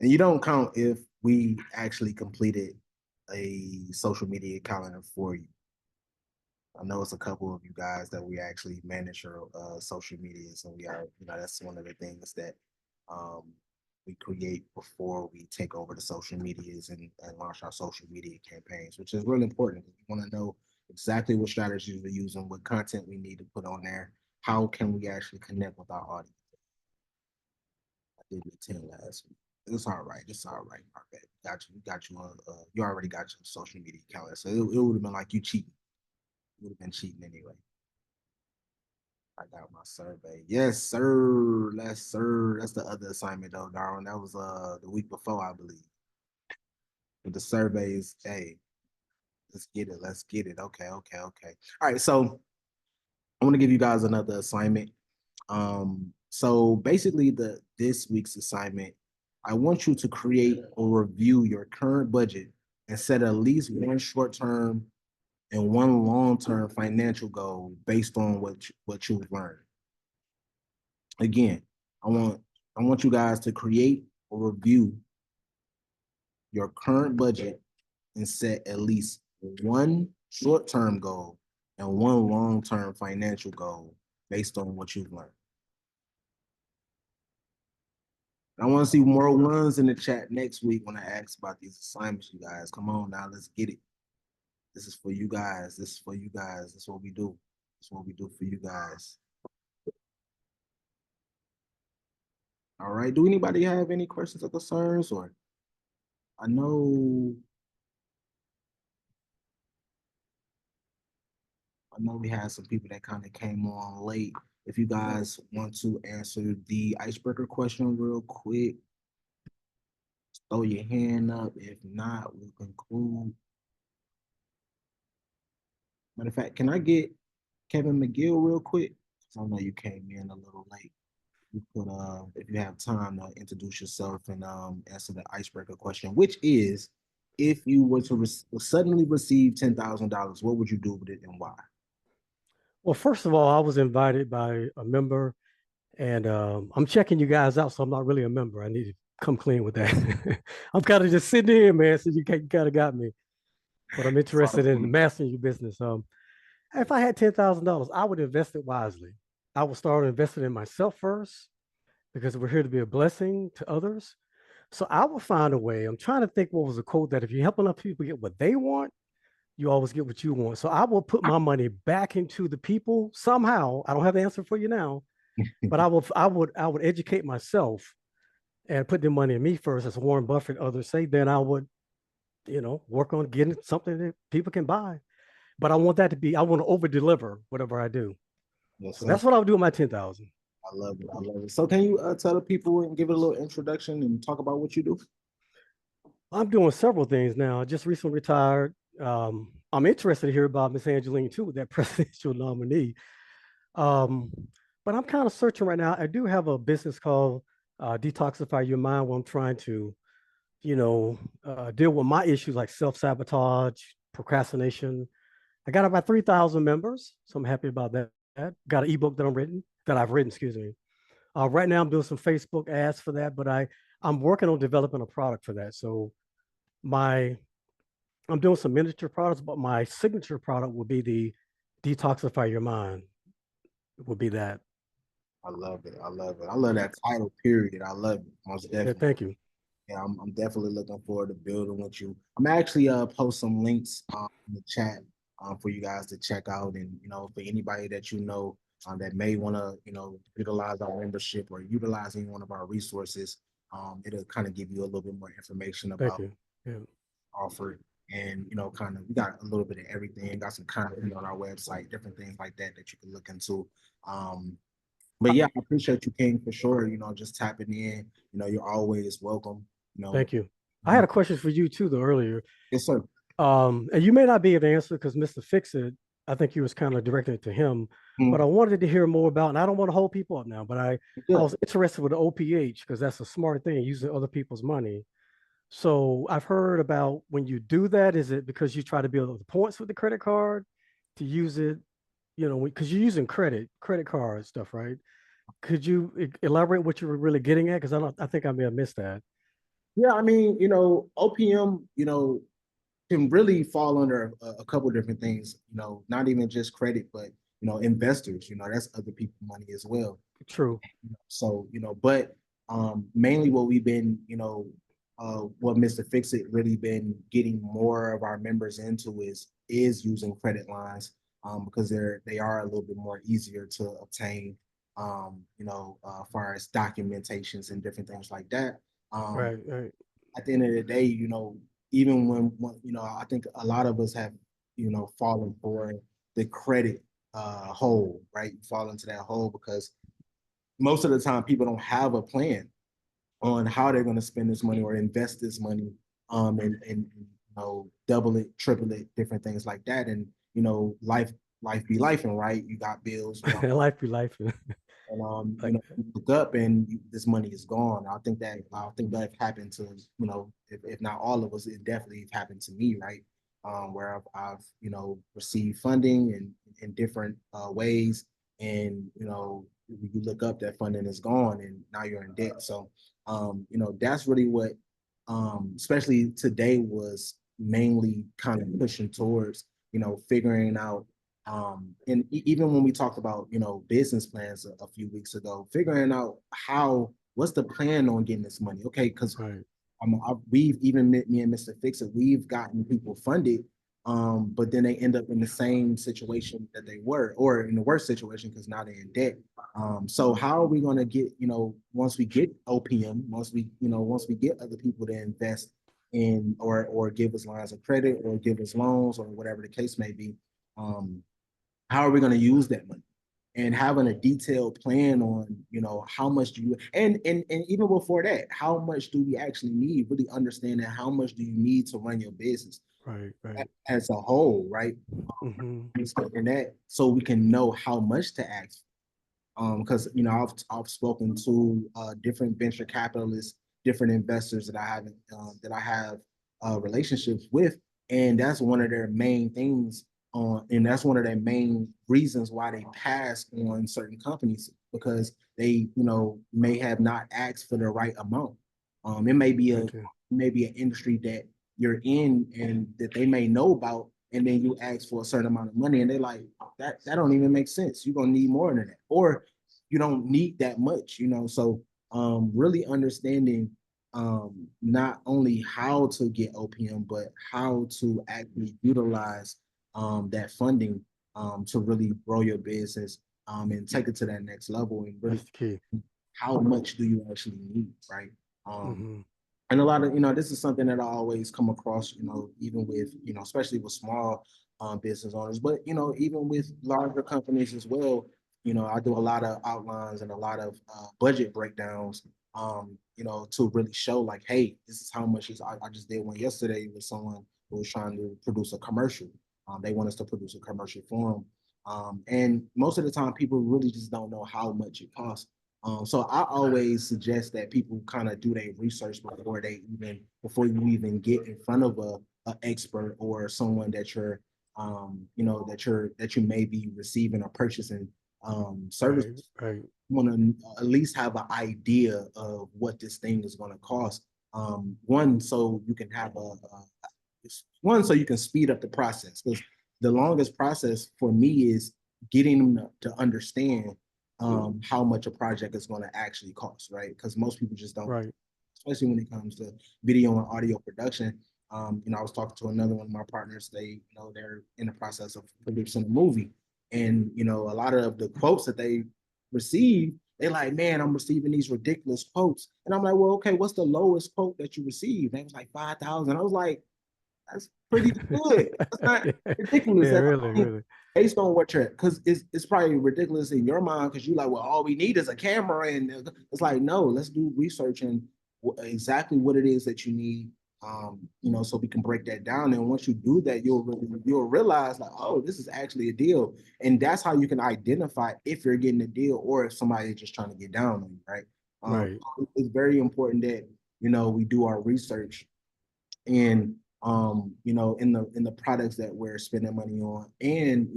[SPEAKER 1] And you don't count if we actually completed a social media calendar for you. I know it's a couple of you guys that we actually manage your social media, so we are, that's one of the things that we create before we take over the social medias and launch our social media campaigns, which is really important. We want to know exactly what strategies we're using, what content we need to put on there, how can we actually connect with our audience. I didn't attend last week. It's all right. It's all right. My bad. Got you. You already got your social media calendar, so it would have been like you cheating. Would have been cheating anyway. I got my survey. Yes, sir. Yes, sir. That's the other assignment though, Darwin. That was the week before, I believe. But the surveys, hey, Let's get it. Let's get it. Okay. All right. So I want to give you guys another assignment. So basically this week's assignment, I want you to create or review your current budget and set at least one short-term and one long-term financial goal based on what you've learned. Again, I want you guys to create or review your current budget and set at least one short-term goal and one long-term financial goal based on what you've learned. I want to see more ones in the chat next week when I ask about these assignments, you guys. Come on now, let's get it. This is for you guys. This is for you guys. This is what we do. This is what we do for you guys. All right. Do anybody have any questions or concerns? Or I know we had some people that kind of came on late. If you guys want to answer the icebreaker question real quick, throw your hand up. If not, we'll conclude. Matter of fact, can I get Kevin McGill real quick? Because I know you came in a little late. You could, if you have time, to introduce yourself and answer the icebreaker question, which is, if you were to suddenly receive $10,000, what would you do with it and why?
[SPEAKER 9] Well, first of all, I was invited by a member, and I'm checking you guys out, so I'm not really a member. I need to come clean with that. I'm kind of just sitting here, man, so you kind of got me. But I'm interested in mastering your business. If I had $10,000, I would invest it wisely. I would start investing in myself first because we're here to be a blessing to others. So I will find a way. I'm trying to think what was a quote that if you help enough people get what they want, you always get what you want. So I will put my money back into the people somehow. I don't have the answer for you now, but I would educate myself and put the money in me first, as Warren Buffett, others say. Then I would, work on getting something that people can buy. But I want to over deliver whatever I do.
[SPEAKER 1] Yes,
[SPEAKER 9] so that's what I'll do with my 10,000.
[SPEAKER 1] I love it. So can you tell the people and give it a little introduction and talk about what you do?
[SPEAKER 9] I'm doing several things now. I just recently retired. I'm interested to hear about Miss Angeline too, that presidential nominee. But I'm kind of searching right now. I do have a business called Detoxify Your Mind, where I'm trying to, deal with my issues like self-sabotage, procrastination. I got about 3,000 members, so I'm happy about that. Got an ebook that I've written, excuse me. Right now I'm doing some Facebook ads for that, but I'm working on developing a product for that. So I'm doing some miniature products, but my signature product will be the Detoxify Your Mind. It will be that.
[SPEAKER 1] I love it. I love that title, period. I love it. Most definitely.
[SPEAKER 9] Yeah, thank you.
[SPEAKER 1] Yeah, I'm definitely looking forward to building with you. I'm actually post some links in the chat for you guys to check out, and for anybody that that may want to utilize our membership or utilize any one of our resources, it'll kind of give you a little bit more information about offered. And kind of, we got a little bit of everything. Got some content on our website, different things like that you can look into. But yeah, I appreciate you, King, for sure. Just tapping in. You're always welcome.
[SPEAKER 9] Thank you. I had a question for you too, though, earlier.
[SPEAKER 1] Yes, sir.
[SPEAKER 9] And you may not be able to answer because Mr. Fix-It, I think you was kind of directing it to him. But I wanted to hear more about, and I don't want to hold people up now, but I was interested with the OPH because that's a smart thing, using other people's money. So I've heard about when you do that, is it because you try to build the points with the credit card to use it, because you're using credit card stuff, right? Could you elaborate what you were really getting at? Because I think I may have missed that.
[SPEAKER 1] Yeah, I mean, OPM, can really fall under a couple of different things, not even just credit, but, investors, that's other people's money as well.
[SPEAKER 9] True.
[SPEAKER 1] So, but mainly what we've been, what Mr. Fix-It really been getting more of our members into is using credit lines, because they are a little bit more easier to obtain, as far as documentations and different things like that.
[SPEAKER 9] Right.
[SPEAKER 1] At the end of the day, even when I think a lot of us have, fallen for the credit hole, right? Fall into that hole because most of the time people don't have a plan on how they're going to spend this money or invest this money, and double it, triple it, different things like that. And, life be life, and right, you got bills,
[SPEAKER 9] Life be life.
[SPEAKER 1] and
[SPEAKER 9] Like,
[SPEAKER 1] you look up and this money is gone. I think that happened to, if not all of us, it definitely happened to me, right? Where I've received funding in different ways, and you look up, that funding is gone, and now you're in debt. So that's really what especially today was mainly kind of pushing towards, figuring out and even when we talked about, business plans a few weeks ago, figuring out what's the plan on getting this money. Okay, because
[SPEAKER 9] right,
[SPEAKER 1] we've even me and Mr. Fixit, we've gotten people funded, but then they end up in the same situation that they were, or in the worst situation because now they're in debt. So how are we going to get, once we get OPM, once we get other people to invest in or give us lines of credit or give us loans or whatever the case may be, how are we going to use that money? And having a detailed plan on, how much do you, and even before that, how much do we actually need? Really understanding how much do you need to run your business
[SPEAKER 9] right.
[SPEAKER 1] as a whole, right?
[SPEAKER 9] Hmm.
[SPEAKER 1] And that, so we can know how much to ask. Because I've spoken to different venture capitalists, different investors that I have relationships with, and that's one of their main things. And that's one of their main reasons why they pass on certain companies, because they may have not asked for the right amount. It may be
[SPEAKER 9] Gotcha.
[SPEAKER 1] an industry that you're in and that they may know about, and then you ask for a certain amount of money, and they're like, that don't even make sense. You're gonna need more than that, or you don't need that much, So really understanding not only how to get OPM, but how to actually utilize that funding to really grow your business and take it to that next level, and really
[SPEAKER 9] That's the key.
[SPEAKER 1] how much do you actually need, right? Um,
[SPEAKER 9] Hmm.
[SPEAKER 1] and a lot of, this is something that I always come across, even with, especially with small business owners, but, even with larger companies as well. I do a lot of outlines and a lot of budget breakdowns, to really show like, hey, this is how much is. I just did one yesterday with someone who was trying to produce a commercial. They want us to produce a commercial for them. And most of the time, people really just don't know how much it costs. So I always suggest that people kind of do their research before you even get in front of a expert or someone that that you may be receiving or purchasing service.
[SPEAKER 9] Right.
[SPEAKER 1] You want to at least have an idea of what this thing is going to cost. One, so you can have one, so you can speed up the process, because the longest process for me is getting them to understand how much a project is going to actually cost, right? Because most people just don't,
[SPEAKER 9] Right.
[SPEAKER 1] especially when it comes to video and audio production. I was talking to another one of my partners. They're in the process of producing a movie, and a lot of the quotes that they receive, they're like, "Man, I'm receiving these ridiculous quotes," and I'm like, "Well, okay, what's the lowest quote that you received?" And it was like 5,000. I was like, "That's pretty good. That's not ridiculous
[SPEAKER 9] Yeah,
[SPEAKER 1] at
[SPEAKER 9] really,
[SPEAKER 1] all."
[SPEAKER 9] really.
[SPEAKER 1] Based on what you're, because it's probably ridiculous in your mind, because you're like, well, all we need is a camera, and it's like, no, let's do research and exactly what it is that you need, so we can break that down. And once you do that, you'll realize like, oh, this is actually a deal, and that's how you can identify if you're getting a deal or if somebody is just trying to get down on you, right?
[SPEAKER 9] Right.
[SPEAKER 1] It's very important that we do our research, and in the products that we're spending money on, and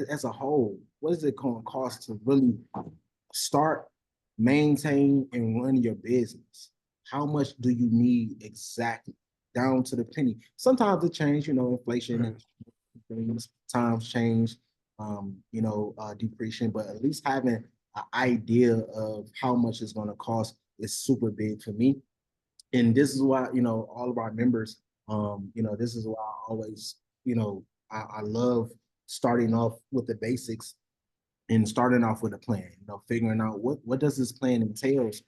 [SPEAKER 1] as a whole, what is it going to cost to really start, maintain, and run your business? How much do you need exactly, down to the penny? Sometimes it changes, inflation
[SPEAKER 9] Right.
[SPEAKER 1] and things, times change, depreciation, but at least having an idea of how much it's going to cost is super big for me. And this is why, all of our members, this is why I always, I love starting off with the basics and starting off with a plan, figuring out what does this plan entails.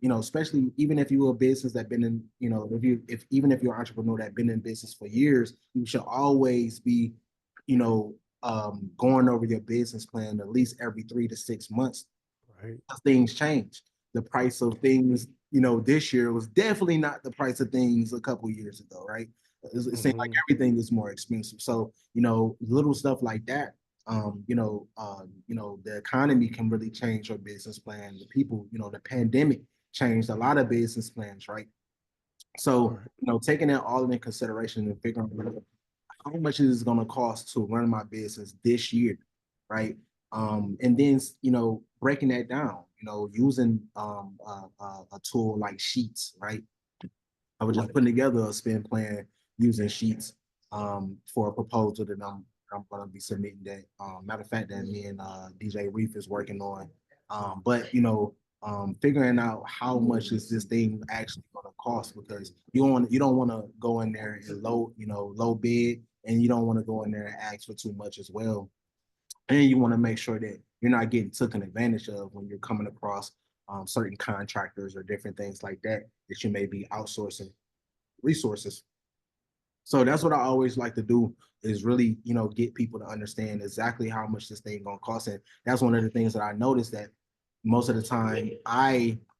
[SPEAKER 1] Especially even if you're a business that been in, even if you're an entrepreneur that been in business for years, you should always be, going over your business plan at least every 3 to 6 months.
[SPEAKER 9] Right.
[SPEAKER 1] Things change. The price of things, this year was definitely not the price of things a couple years ago, right? It seems like everything is more expensive. So, you know, little stuff like that, the economy can really change your business plan. The people, you know, the pandemic changed a lot of business plans, right? So, you know, taking that all into consideration and figuring out how much is it going to cost to run my business this year, right? And then, you know, breaking that down, you know, using a tool like Sheets, right? I was just putting together a spend plan using Sheets for a proposal that I'm going to be submitting. That matter of fact, that me and DJ Reef is working on. But you know, figuring out how much is this thing actually going to cost, because you don't want to go in there and low bid, and you don't want to go in there and ask for too much as well. And you want to make sure that you're not getting taken advantage of when you're coming across certain contractors or different things like that that you may be outsourcing resources. So that's what I always like to do, is really, you know, get people to understand exactly how much this thing gonna cost. And that's one of the things that I noticed, that most of the time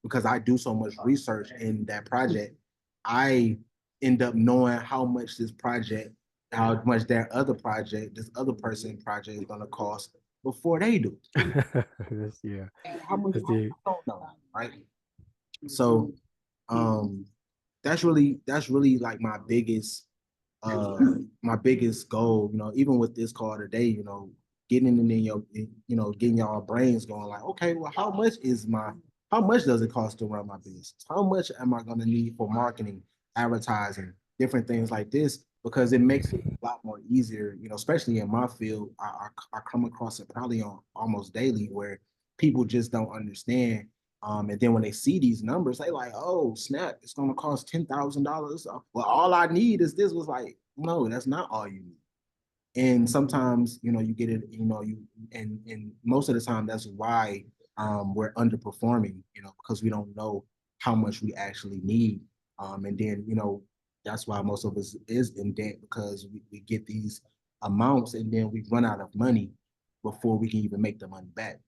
[SPEAKER 1] because I do so much research in that project, I end up knowing how much how much this other person project is gonna cost before they do.
[SPEAKER 9] Yeah.
[SPEAKER 1] How much
[SPEAKER 9] That's
[SPEAKER 1] I
[SPEAKER 9] the
[SPEAKER 1] don't know, right? So that's really like my biggest goal, you know, even with this call today, you know, getting in your, you know, getting y'all brains going like, okay, well, how much does it cost to run my business? How much am I going to need for marketing, advertising, different things like this? Because it makes it a lot more easier, you know, especially in my field. I come across it probably on almost daily, where people just don't understand. And then when they see these numbers, they like, oh snap, it's gonna cost $10,000. Well, all I need is this. Was like, no, that's not all you need. And sometimes, you know, you get it, you know, and most of the time that's why we're underperforming, you know, because we don't know how much we actually need. And then, you know, that's why most of us is in debt, because we get these amounts and then we run out of money before we can even make the money back.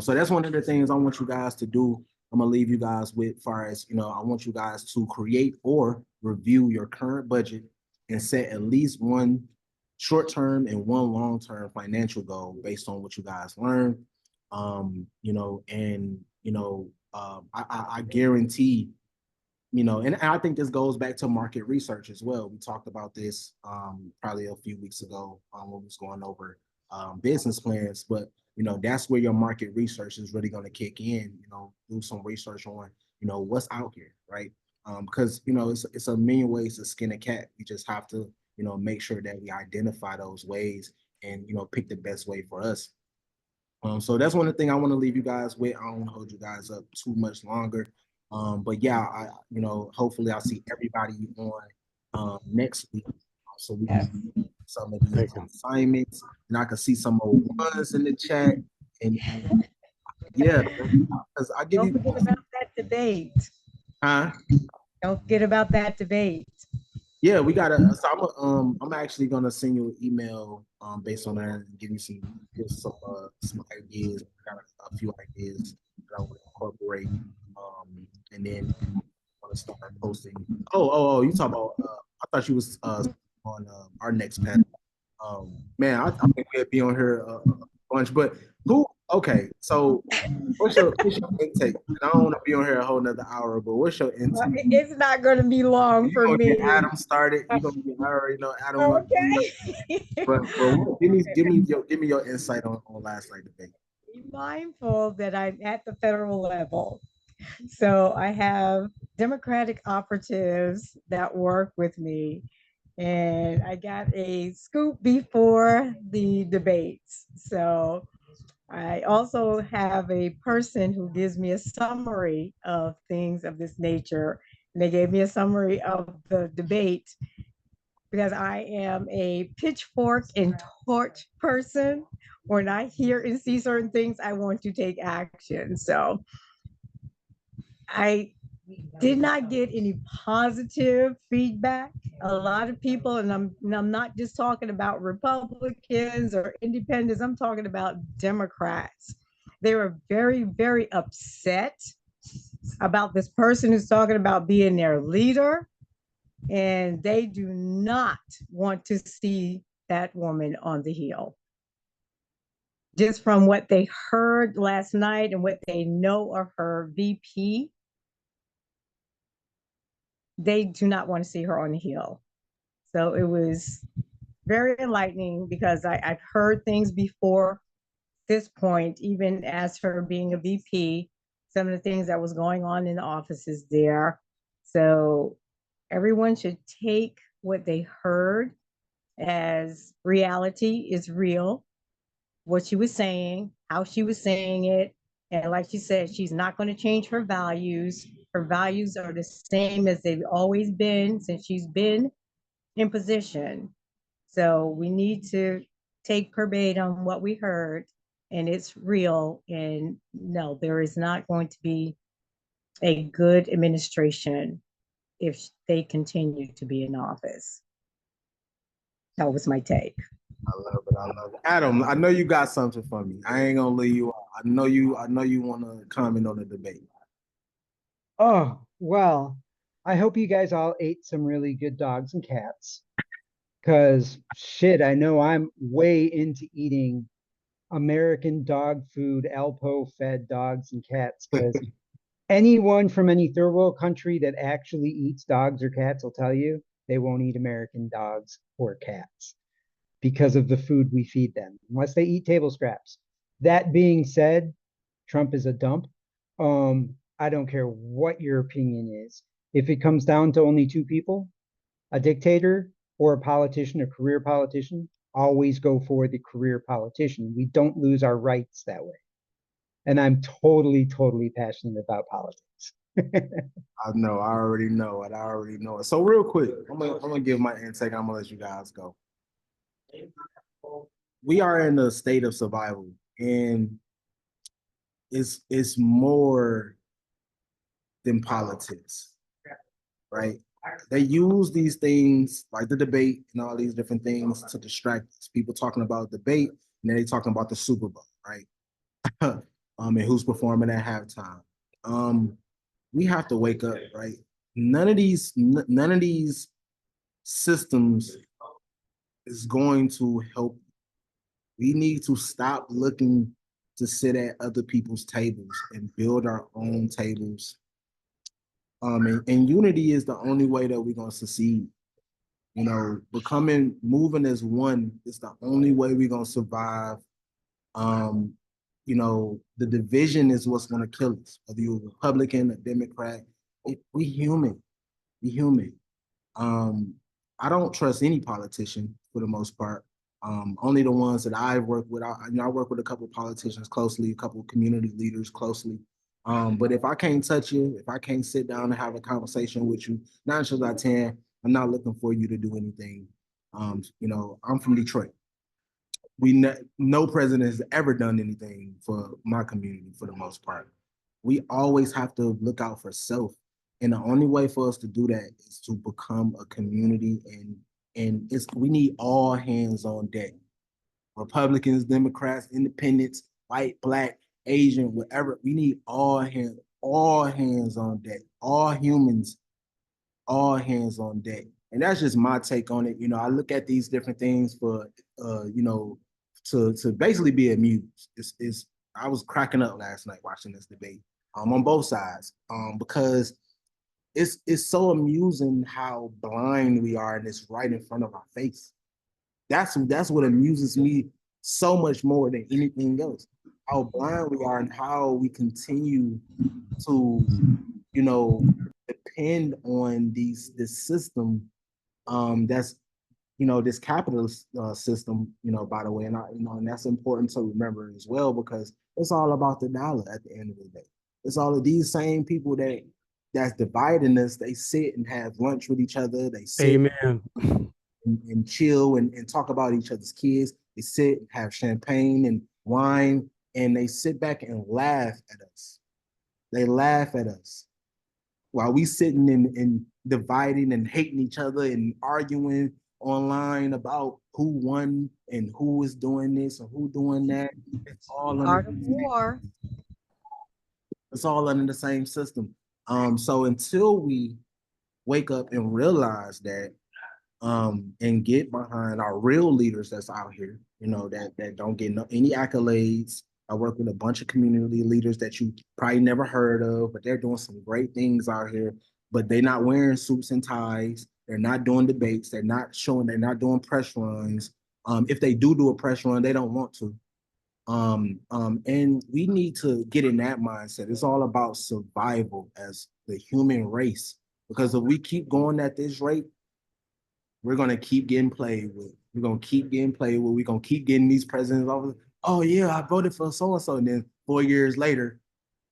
[SPEAKER 1] So that's one of the things I want you guys to do. I'm gonna leave you guys with, far as, you know, I want you guys to create or review your current budget and set at least one short-term and one long-term financial goal based on what you guys learn. I guarantee, you know, and I think this goes back to market research as well. We talked about this probably a few weeks ago when we was going over business plans, but you know, that's where your market research is really going to kick in. You know, do some research on, you know, what's out here, right? Because you know, it's a million ways to skin a cat. We just have to, you know, make sure that we identify those ways and, you know, pick the best way for us. So that's one of the things I want to leave you guys with. I don't want to hold you guys up too much longer. But yeah, you know, hopefully I'll see everybody on next week, so we can do some of these
[SPEAKER 9] thank you.
[SPEAKER 1] assignments, and I can see some old ones in the chat. And yeah, because I give
[SPEAKER 2] Don't
[SPEAKER 1] you,
[SPEAKER 2] forget about that debate.
[SPEAKER 1] huh?
[SPEAKER 2] Don't forget about that debate.
[SPEAKER 1] Yeah, we gotta. So I'm actually gonna send you an email based on that, and give you some ideas. I got a few ideas that I want to incorporate, and then I'm gonna start posting. Oh, you talk about? I thought you was on our next panel. Man, I think we'll be on here a bunch, but who? Okay, so what's your intake? And I don't want to be on here a whole nother hour, but what's your intake?
[SPEAKER 2] It's not going to be long
[SPEAKER 1] You
[SPEAKER 2] for
[SPEAKER 1] gonna get
[SPEAKER 2] me.
[SPEAKER 1] Adam started. You gonna get, I already know Adam.
[SPEAKER 2] Okay.
[SPEAKER 1] But give me your insight on last night debate.
[SPEAKER 2] Be mindful that I'm at the federal level. So I have Democratic operatives that work with me. And I got a scoop before the debates. So I also have a person who gives me a summary of things of this nature. And they gave me a summary of the debate because I am a pitchfork and torch person. When I hear and see certain things, I want to take action. So I did not get any positive feedback. A lot of people, and I'm not just talking about Republicans or independents, I'm talking about Democrats. They were very, very upset about this person who's talking about being their leader. And they do not want to see that woman on the Hill. Just from what they heard last night and what they know of her VP, they do not want to see her on the Hill. So it was very enlightening because I've heard things before this point, even as her being a VP, some of the things that was going on in the offices there. So everyone should take what they heard as reality is real, what she was saying, how she was saying it. And like she said, she's not going to change her values. Her values are the same as they've always been since she's been in position. So we need to take verbatim what we heard, and it's real. And no, there is not going to be a good administration if they continue to be in office. That was my take.
[SPEAKER 1] I love it. I love it. Adam, I know you got something for me. I ain't gonna leave you out. I know you want to comment on the debate.
[SPEAKER 6] Oh, well, I hope you guys all ate some really good dogs and cats. Because shit, I know I'm way into eating American dog food, Alpo fed dogs and cats. Because anyone from any third world country that actually eats dogs or cats will tell you they won't eat American dogs or cats because of the food we feed them, unless they eat table scraps. That being said, Trump is a dump. I don't care what your opinion is. If it comes down to only two people, a dictator or a politician, a career politician, always go for the career politician. We don't lose our rights that way. And I'm totally, totally passionate about politics.
[SPEAKER 1] I know. I already know it. I already know it. So real quick, I'm gonna give my intake. I'm gonna let you guys go. We are in a state of survival, and it's more than politics, right? They use these things like the debate and all these different things to distract us. People talking about debate, and then they talking about the Super Bowl, right? And who's performing at halftime. We have to wake up, right? None of these systems is going to help. We need to stop looking to sit at other people's tables and build our own tables. And unity is the only way that we're gonna succeed. You know, moving as one is the only way we're gonna survive. Um, you know, the division is what's gonna kill us. Whether you're a Republican, a Democrat, we human. We human. Um, I don't trust any politician for the most part. Only the ones that I've worked with. I work with a couple of politicians closely, a couple of community leaders closely. But if I can't touch you, if I can't sit down and have a conversation with you, 9 times out of 10, I'm not looking for you to do anything. You know, I'm from Detroit. No president has ever done anything for my community for the most part. We always have to look out for self, and the only way for us to do that is to become a community, and we need all hands on deck. Republicans, Democrats, Independents, white, black, Asian, whatever. We need all hands on deck, all humans, all hands on deck. And that's just my take on it. You know, I look at these different things for you know, to basically be amused. I was cracking up last night watching this debate on both sides because it's so amusing how blind we are, and it's right in front of our face. That's what amuses me so much more than anything else. How blind we are and how we continue to, you know, depend on this system that's this capitalist system, by the way, and and that's important to remember as well, because it's all about the dollar at the end of the day. It's all of these same people that's dividing us. They sit and have lunch with each other. They sit
[SPEAKER 9] Amen.
[SPEAKER 1] and chill and talk about each other's kids. They sit and have champagne and wine, and they sit back and laugh at us. They laugh at us while we sitting and dividing and hating each other and arguing online about who won and who is doing this and who doing that. It's all
[SPEAKER 2] Art of war.
[SPEAKER 1] it's all under the same system. So until we wake up and realize that and get behind our real leaders that's out here, you know, that don't get any accolades. I work with a bunch of community leaders that you probably never heard of, but they're doing some great things out here. But they're not wearing suits and ties. They're not doing debates. They're not showing. They're not doing press runs. If they do a press run, they don't want to. And we need to get in that mindset. It's all about survival as the human race. Because if we keep going at this rate, we're gonna keep getting played with. We're gonna keep getting played with. We're gonna keep getting these presidents over. Oh yeah, I voted for so and so, and then 4 years later,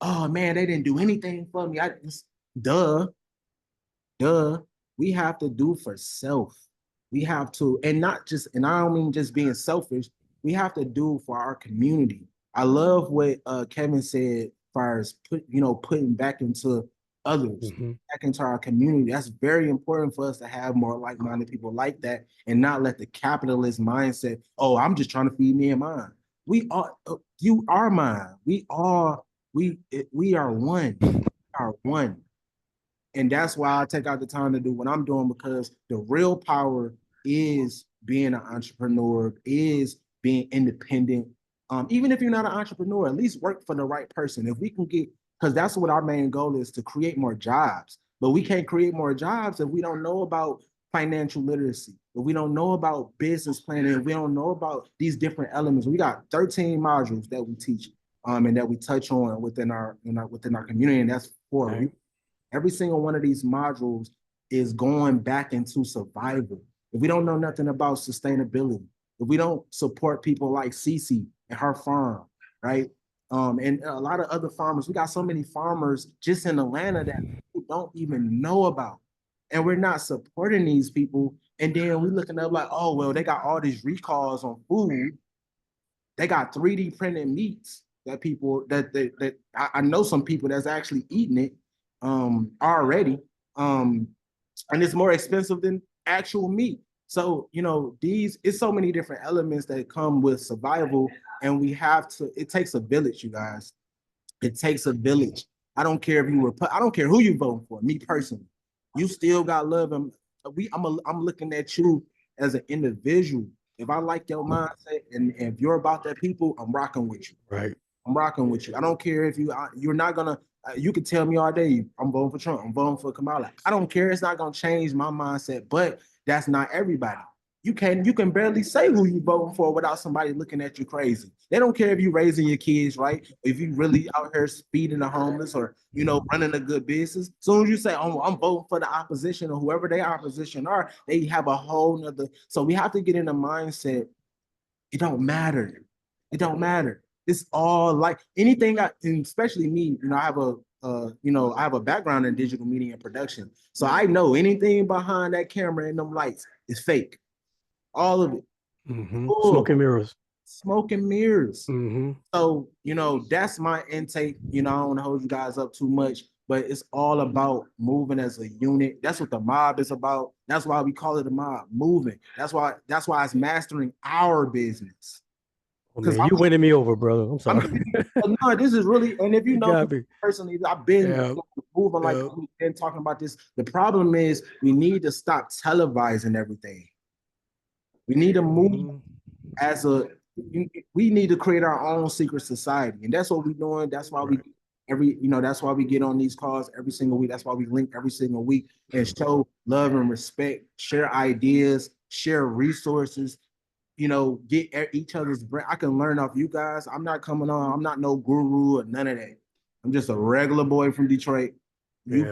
[SPEAKER 1] oh man, they didn't do anything for me. I just duh, duh. We have to do for self. We have to, and not just, and I don't mean just being selfish. We have to do for our community. I love what Kevin said, as far as putting back into others, back into our community. That's very important for us to have more like-minded people like that, and not let the capitalist mindset. Oh, I'm just trying to feed me and mine. We are, you are mine. We are, we are one. We are one. And that's why I take out the time to do what I'm doing, because the real power is being an entrepreneur, is being independent. Even if you're not an entrepreneur, at least work for the right person. If we can get, because that's what our main goal is, to create more jobs. But we can't create more jobs if we don't know about financial literacy, if we don't know about business planning, if we don't know about these different elements. We got 13 modules that we teach, and that we touch on within our community, and that's for every single one of these modules is going back into survival. If we don't know nothing about sustainability, if we don't support people like Cece and her farm, right? And a lot of other farmers, we got so many farmers just in Atlanta that people don't even know about. And we're not supporting these people. And then we're looking up like, oh, well, they got all these recalls on food. They got 3D printed meats that people that I know some people that's actually eating it already. And it's more expensive than actual meat. So, it's so many different elements that come with survival, and we have to, it takes a village, you guys. It takes a village. I don't care if you were, I don't care who you vote for, me personally. You still got love. And I'm looking at you as an individual. If I like your mindset, and if you're about that people, I'm rocking with you.
[SPEAKER 9] Right.
[SPEAKER 1] I'm rocking with you. I don't care if you're not gonna. You can tell me all day, I'm voting for Trump, I'm voting for Kamala. I don't care. It's not gonna change my mindset. But that's not everybody. You can barely say who you voting for without somebody looking at you crazy. They don't care if you raising your kids right, if you really out here feeding the homeless, or running a good business. As soon as you say, oh, I'm voting for the opposition, or whoever their opposition are, they have a whole nother. So we have to get in the mindset. It don't matter. It don't matter. It's all like anything. And especially me, I have a background in digital media and production, so I know anything behind that camera and them lights is fake. All of it.
[SPEAKER 9] Smoke and mirrors.
[SPEAKER 1] Smoke and mirrors. So that's my intake. I don't want to hold you guys up too much, but it's all about moving as a unit. That's what the mob is about. That's why we call it a mob, moving. That's why it's mastering our business.
[SPEAKER 9] Oh, man, you winning me over, brother. I'm sorry.
[SPEAKER 1] No, this is really, and if you know
[SPEAKER 9] me
[SPEAKER 1] personally, I've been moving like we've been talking about this. The problem is we need to stop televising everything. We need to move as we need to create our own secret society, and that's what we're doing. That's why that's why we get on these calls every single week. That's why we link every single week and show love and respect, share ideas, share resources, get each other's brain. I can learn off you guys. I'm not coming on. I'm not no guru or none of that. I'm just a regular boy from Detroit. Give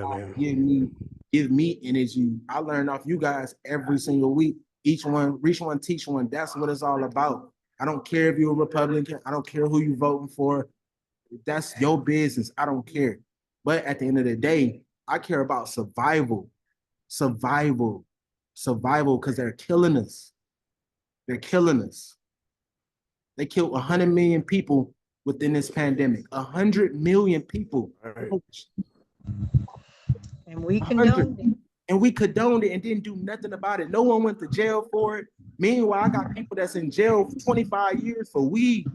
[SPEAKER 1] me energy. I learn off you guys every single week. Each one, reach one, teach one. That's what it's all about. I don't care if you're a Republican. I don't care who you're voting for. That's your business. I don't care. But at the end of the day, I care about survival. Survival. Survival, because they're killing us. They're killing us. They killed 100 million people within this pandemic. 100 million people.
[SPEAKER 2] Right. And we condoned it.
[SPEAKER 1] And we condoned it and didn't do nothing about it. No one went to jail for it. Meanwhile, I got people that's in jail for 25 years for weed.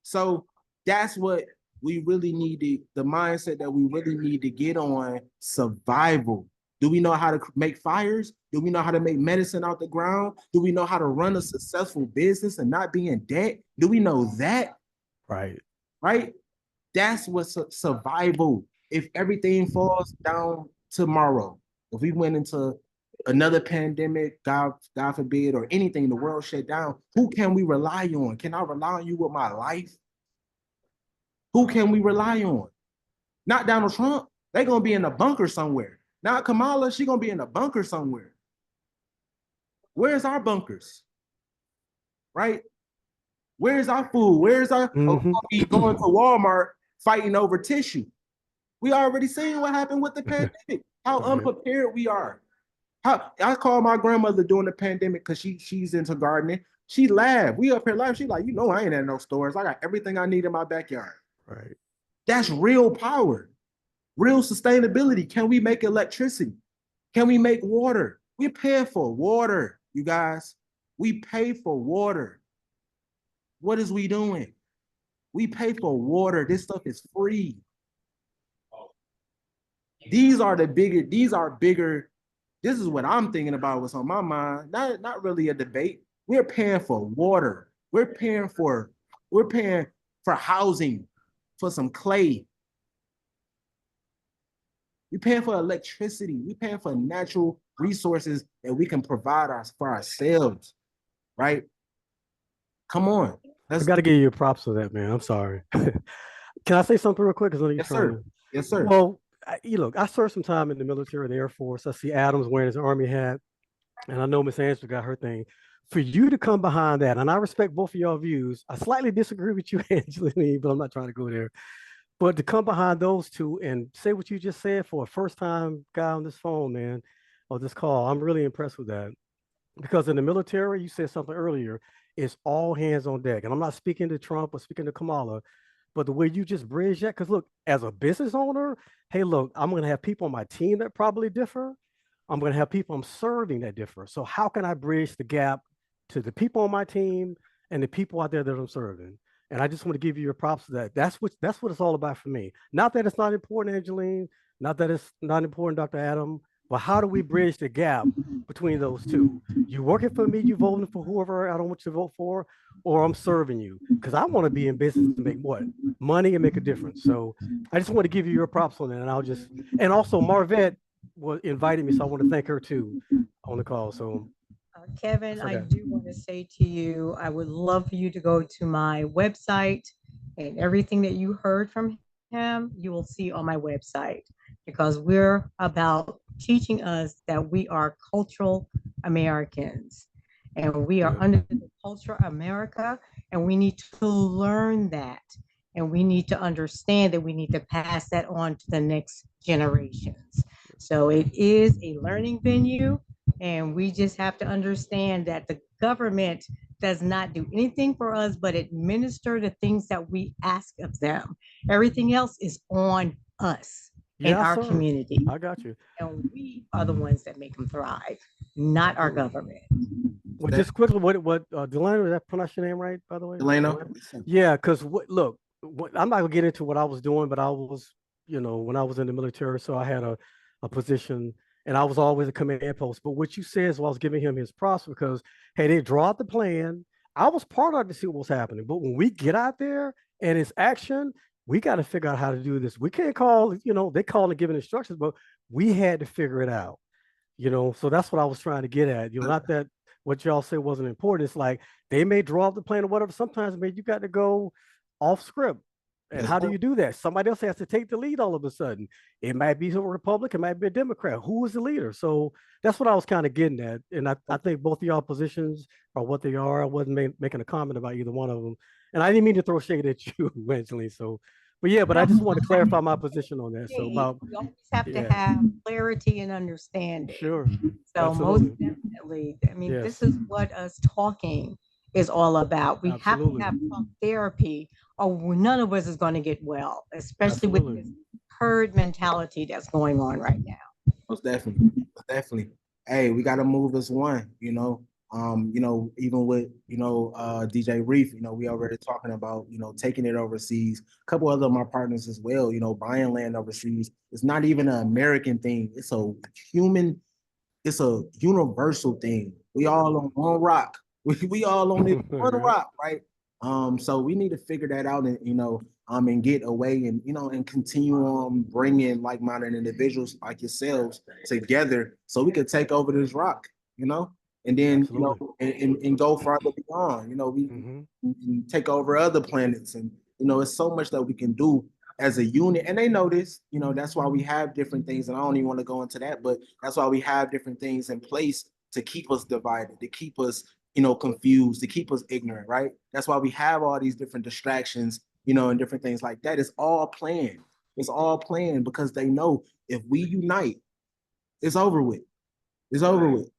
[SPEAKER 1] So that's what we really need the mindset that we really need to get on survival. Do we know how to make fires? Do we know how to make medicine out the ground? Do we know how to run a successful business and not be in debt? Do we know that?
[SPEAKER 9] Right.
[SPEAKER 1] Right? That's what's survival. If everything falls down tomorrow, if we went into another pandemic, God forbid, or anything, the world shut down, who can we rely on? Can I rely on you with my life? Who can we rely on? Not Donald Trump. They're gonna be in a bunker somewhere. Not Kamala, she's gonna be in a bunker somewhere. Where's our bunkers? Right? Where's our food? Where's our we going to Walmart fighting over tissue? We already seen what happened with the pandemic, how unprepared we are. How I called my grandmother during the pandemic because she's into gardening. She laughed. We up here laughing. She like, I ain't at no stores. I got everything I need in my backyard.
[SPEAKER 9] Right.
[SPEAKER 1] That's real power, real sustainability. Can we make electricity? Can we make water? We pay for water, you guys. We pay for water. What is we doing? We pay for water. This stuff is free. These are bigger. This is what I'm thinking about, what's on my mind. Not really a debate. We're paying for water. We're paying for housing, for some clay. We're paying for electricity. We're paying for natural resources that we can provide for ourselves, right? Come on.
[SPEAKER 9] I got to give you props for that, man. I'm sorry. Can I say something real quick?
[SPEAKER 1] Yes, sir. Yes, sir.
[SPEAKER 9] Well, look, I served some time in the military, the Air Force. I see Adams wearing his Army hat, and I know Miss Angela got her thing. For you to come behind that, and I respect both of y'all views. I slightly disagree with you, Angeline, but I'm not trying to go there. But to come behind those two and say what you just said for a first-time guy on this phone, man, or this call, I'm really impressed with that. Because in the military, you said something earlier, it's all hands on deck. And I'm not speaking to Trump or speaking to Kamala, but the way you just bridge that, because look, as a business owner, hey, look, I'm going to have people on my team that probably differ. I'm going to have people I'm serving that differ. So how can I bridge the gap to the people on my team and the people out there that I'm serving? And I just want to give you your props for that. That's what it's all about for me. Not that it's not important, Angeline. Not that it's not important, Dr. Adam. But how do we bridge the gap between those two? You working for me, you voting for whoever I don't want you to vote for, or I'm serving you because I want to be in business to make what? Money and make a difference. So I just want to give you your props on that. And also Marvette invited me, so I want to thank her too on the call. So
[SPEAKER 2] Kevin, I do want to say to you, I would love for you to go to my website, and everything that you heard from him, you will see on my website, because we're about teaching us that we are cultural Americans and we are under the culture of America, and we need to learn that. And we need to understand that we need to pass that on to the next generations. So it is a learning venue, and we just have to understand that the government does not do anything for us but administer the things that we ask of them. Everything else is on us in our community.
[SPEAKER 9] I got you.
[SPEAKER 2] And we are the ones that make them thrive, not our government.
[SPEAKER 9] Well, just quickly, what Delano, did I pronounce your name right, by the way?
[SPEAKER 1] Delano?
[SPEAKER 9] Yeah, because look, I'm not gonna get into what I was doing, but I was, when I was in the military, so I had a position, and I was always a command post. But what you said is, I was giving him his props because, hey, they draw out the plan. I was part of it to see what was happening, but when we get out there and it's action, we got to figure out how to do this. We can't call, they call and giving instructions, but we had to figure it out. So that's what I was trying to get at. Not that what y'all say wasn't important. It's like they may draw up the plan or whatever. Sometimes, man, you got to go off script. And how do you do that? Somebody else has to take the lead all of a sudden. It might be a Republican, it might be a Democrat. Who is the leader? So that's what I was kind of getting at. And I think both of y'all positions are what they are. I wasn't making a comment about either one of them. And I didn't mean to throw shade at you, Angeline. So, but I just want to clarify my position on that. So
[SPEAKER 2] you always have to have clarity and understanding.
[SPEAKER 9] Sure.
[SPEAKER 2] So
[SPEAKER 9] Absolutely.
[SPEAKER 2] most definitely, this is what us talking is all about. We have to have talk therapy, or none of us is going to get well, especially with this herd mentality that's going on right now.
[SPEAKER 1] Most definitely. Hey, we got to move as one, You know, even with, you know, DJ Reef, you know, we already talking about, you know, taking it overseas. A couple other of my partners as well, you know, buying land overseas. It's not even an American thing. It's a human, it's a universal thing. We all on one rock. We all on this one
[SPEAKER 9] Right.
[SPEAKER 1] rock, right? So we need to figure that out, and you know, and get away, and you know, and continue on bringing like-minded individuals like yourselves together, so we could take over this rock, you know, and then you
[SPEAKER 9] Absolutely.
[SPEAKER 1] know, and go farther beyond. You know,
[SPEAKER 9] Hmm.
[SPEAKER 1] we can take over other planets, and you know, it's so much that we can do as a unit, and they know this. You know, that's why we have different things, and I don't even want to go into that, but that's why we have different things in place to keep us divided, to keep us, you know, confused, to keep us ignorant, right? That's why we have all these different distractions, you know, and different things like that. It's all planned. It's all planned because they know if we unite, it's over with. It's over with,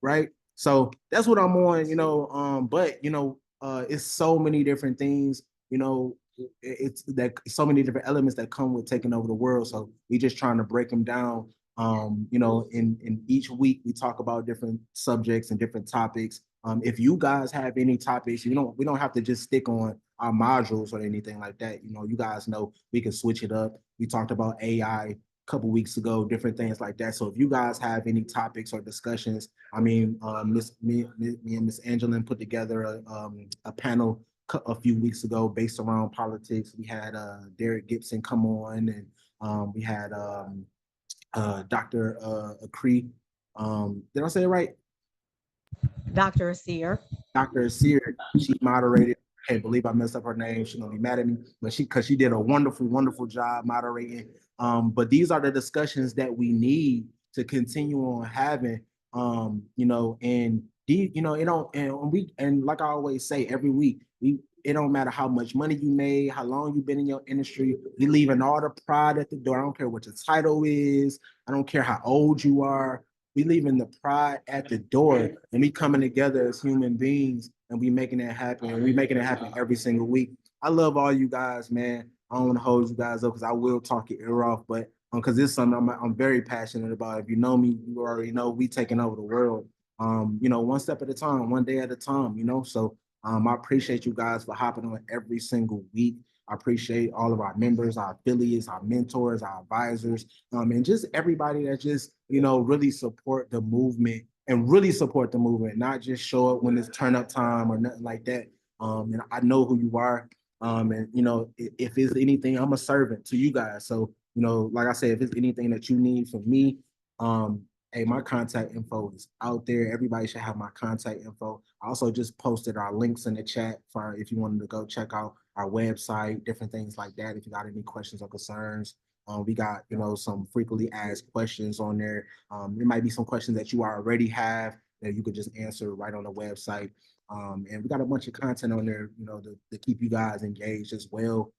[SPEAKER 1] right? So that's what I'm on, you know. But you know, it's so many different things, you know. It's that so many different elements that come with taking over the world. So we just trying to break them down. You know, in each week we talk about different subjects and different topics. If you guys have any topics, you know, we don't have to just stick on our modules or anything like that. You know, you guys know we can switch it up. We talked about AI couple weeks ago, different things like that. So if you guys have any topics or discussions, I mean, me and Miss Angeline put together a panel a few weeks ago based around politics. We had Derek Gibson come on, and we had Dr. Acree. Did I say it right?
[SPEAKER 2] Dr. Asir.
[SPEAKER 1] Dr. Sear, she moderated. Can't believe I messed up her name. She's gonna be mad at me, but because she did a wonderful, wonderful job moderating. But these are the discussions that we need to continue on having. You know, and you know, it don't, and like I always say every week, it don't matter how much money you made, how long you've been in your industry, you leaving all the pride at the door. I don't care what your title is, I don't care how old you are, we leaving the pride at the door, and we coming together as human beings, and we making it happen, and we making it happen every single week. I love all you guys, man. I don't want to hold you guys up because I will talk your ear off, but because this is something I'm very passionate about. If you know me, you already know we taking over the world. You know, one step at a time, one day at a time, you know. So I appreciate you guys for hopping on every single week. I appreciate all of our members, our affiliates, our mentors, our advisors, and just everybody that just, you know, really support the movement, and really support the movement, not just show up when it's turn up time or nothing like that. And I know who you are. And you know, if it's anything, I'm a servant to you guys. So, you know, like I said, if it's anything that you need from me, hey, my contact info is out there. Everybody should have my contact info. I also just posted our links in the chat for if you wanted to go check out our website, different things like that. If you got any questions or concerns, we got, you know, some frequently asked questions on there. There might be some questions that you already have that you could just answer right on the website. And we got a bunch of content on there, you know, to keep you guys engaged as well.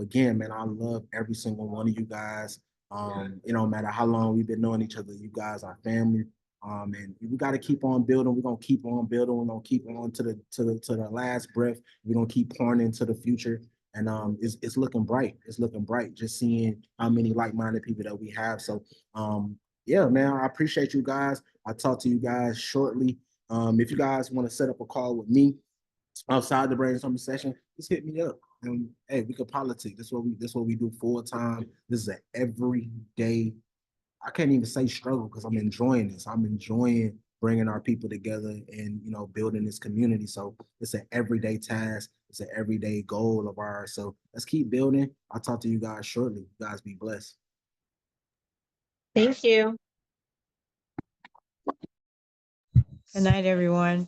[SPEAKER 1] Again, man, I love every single one of you guys. It don't matter how long we've been knowing each other, you guys are family. And we got to keep on building. We're gonna keep on building. We're gonna keep on to the last breath. We're gonna keep pouring into the future. And it's looking bright. It's looking bright. Just seeing how many like-minded people that we have. So yeah, man, I appreciate you guys. I'll talk to you guys shortly. If you guys want to set up a call with me outside the brainstorming session, just hit me up. And hey, we could politic. This what we do full time. This is an everyday, I can't even say struggle because I'm enjoying this. I'm enjoying bringing our people together and, you know, building this community. So it's an everyday task. It's an everyday goal of ours. So let's keep building. I'll talk to you guys shortly. You guys be blessed.
[SPEAKER 8] Thank you.
[SPEAKER 2] Good night, everyone.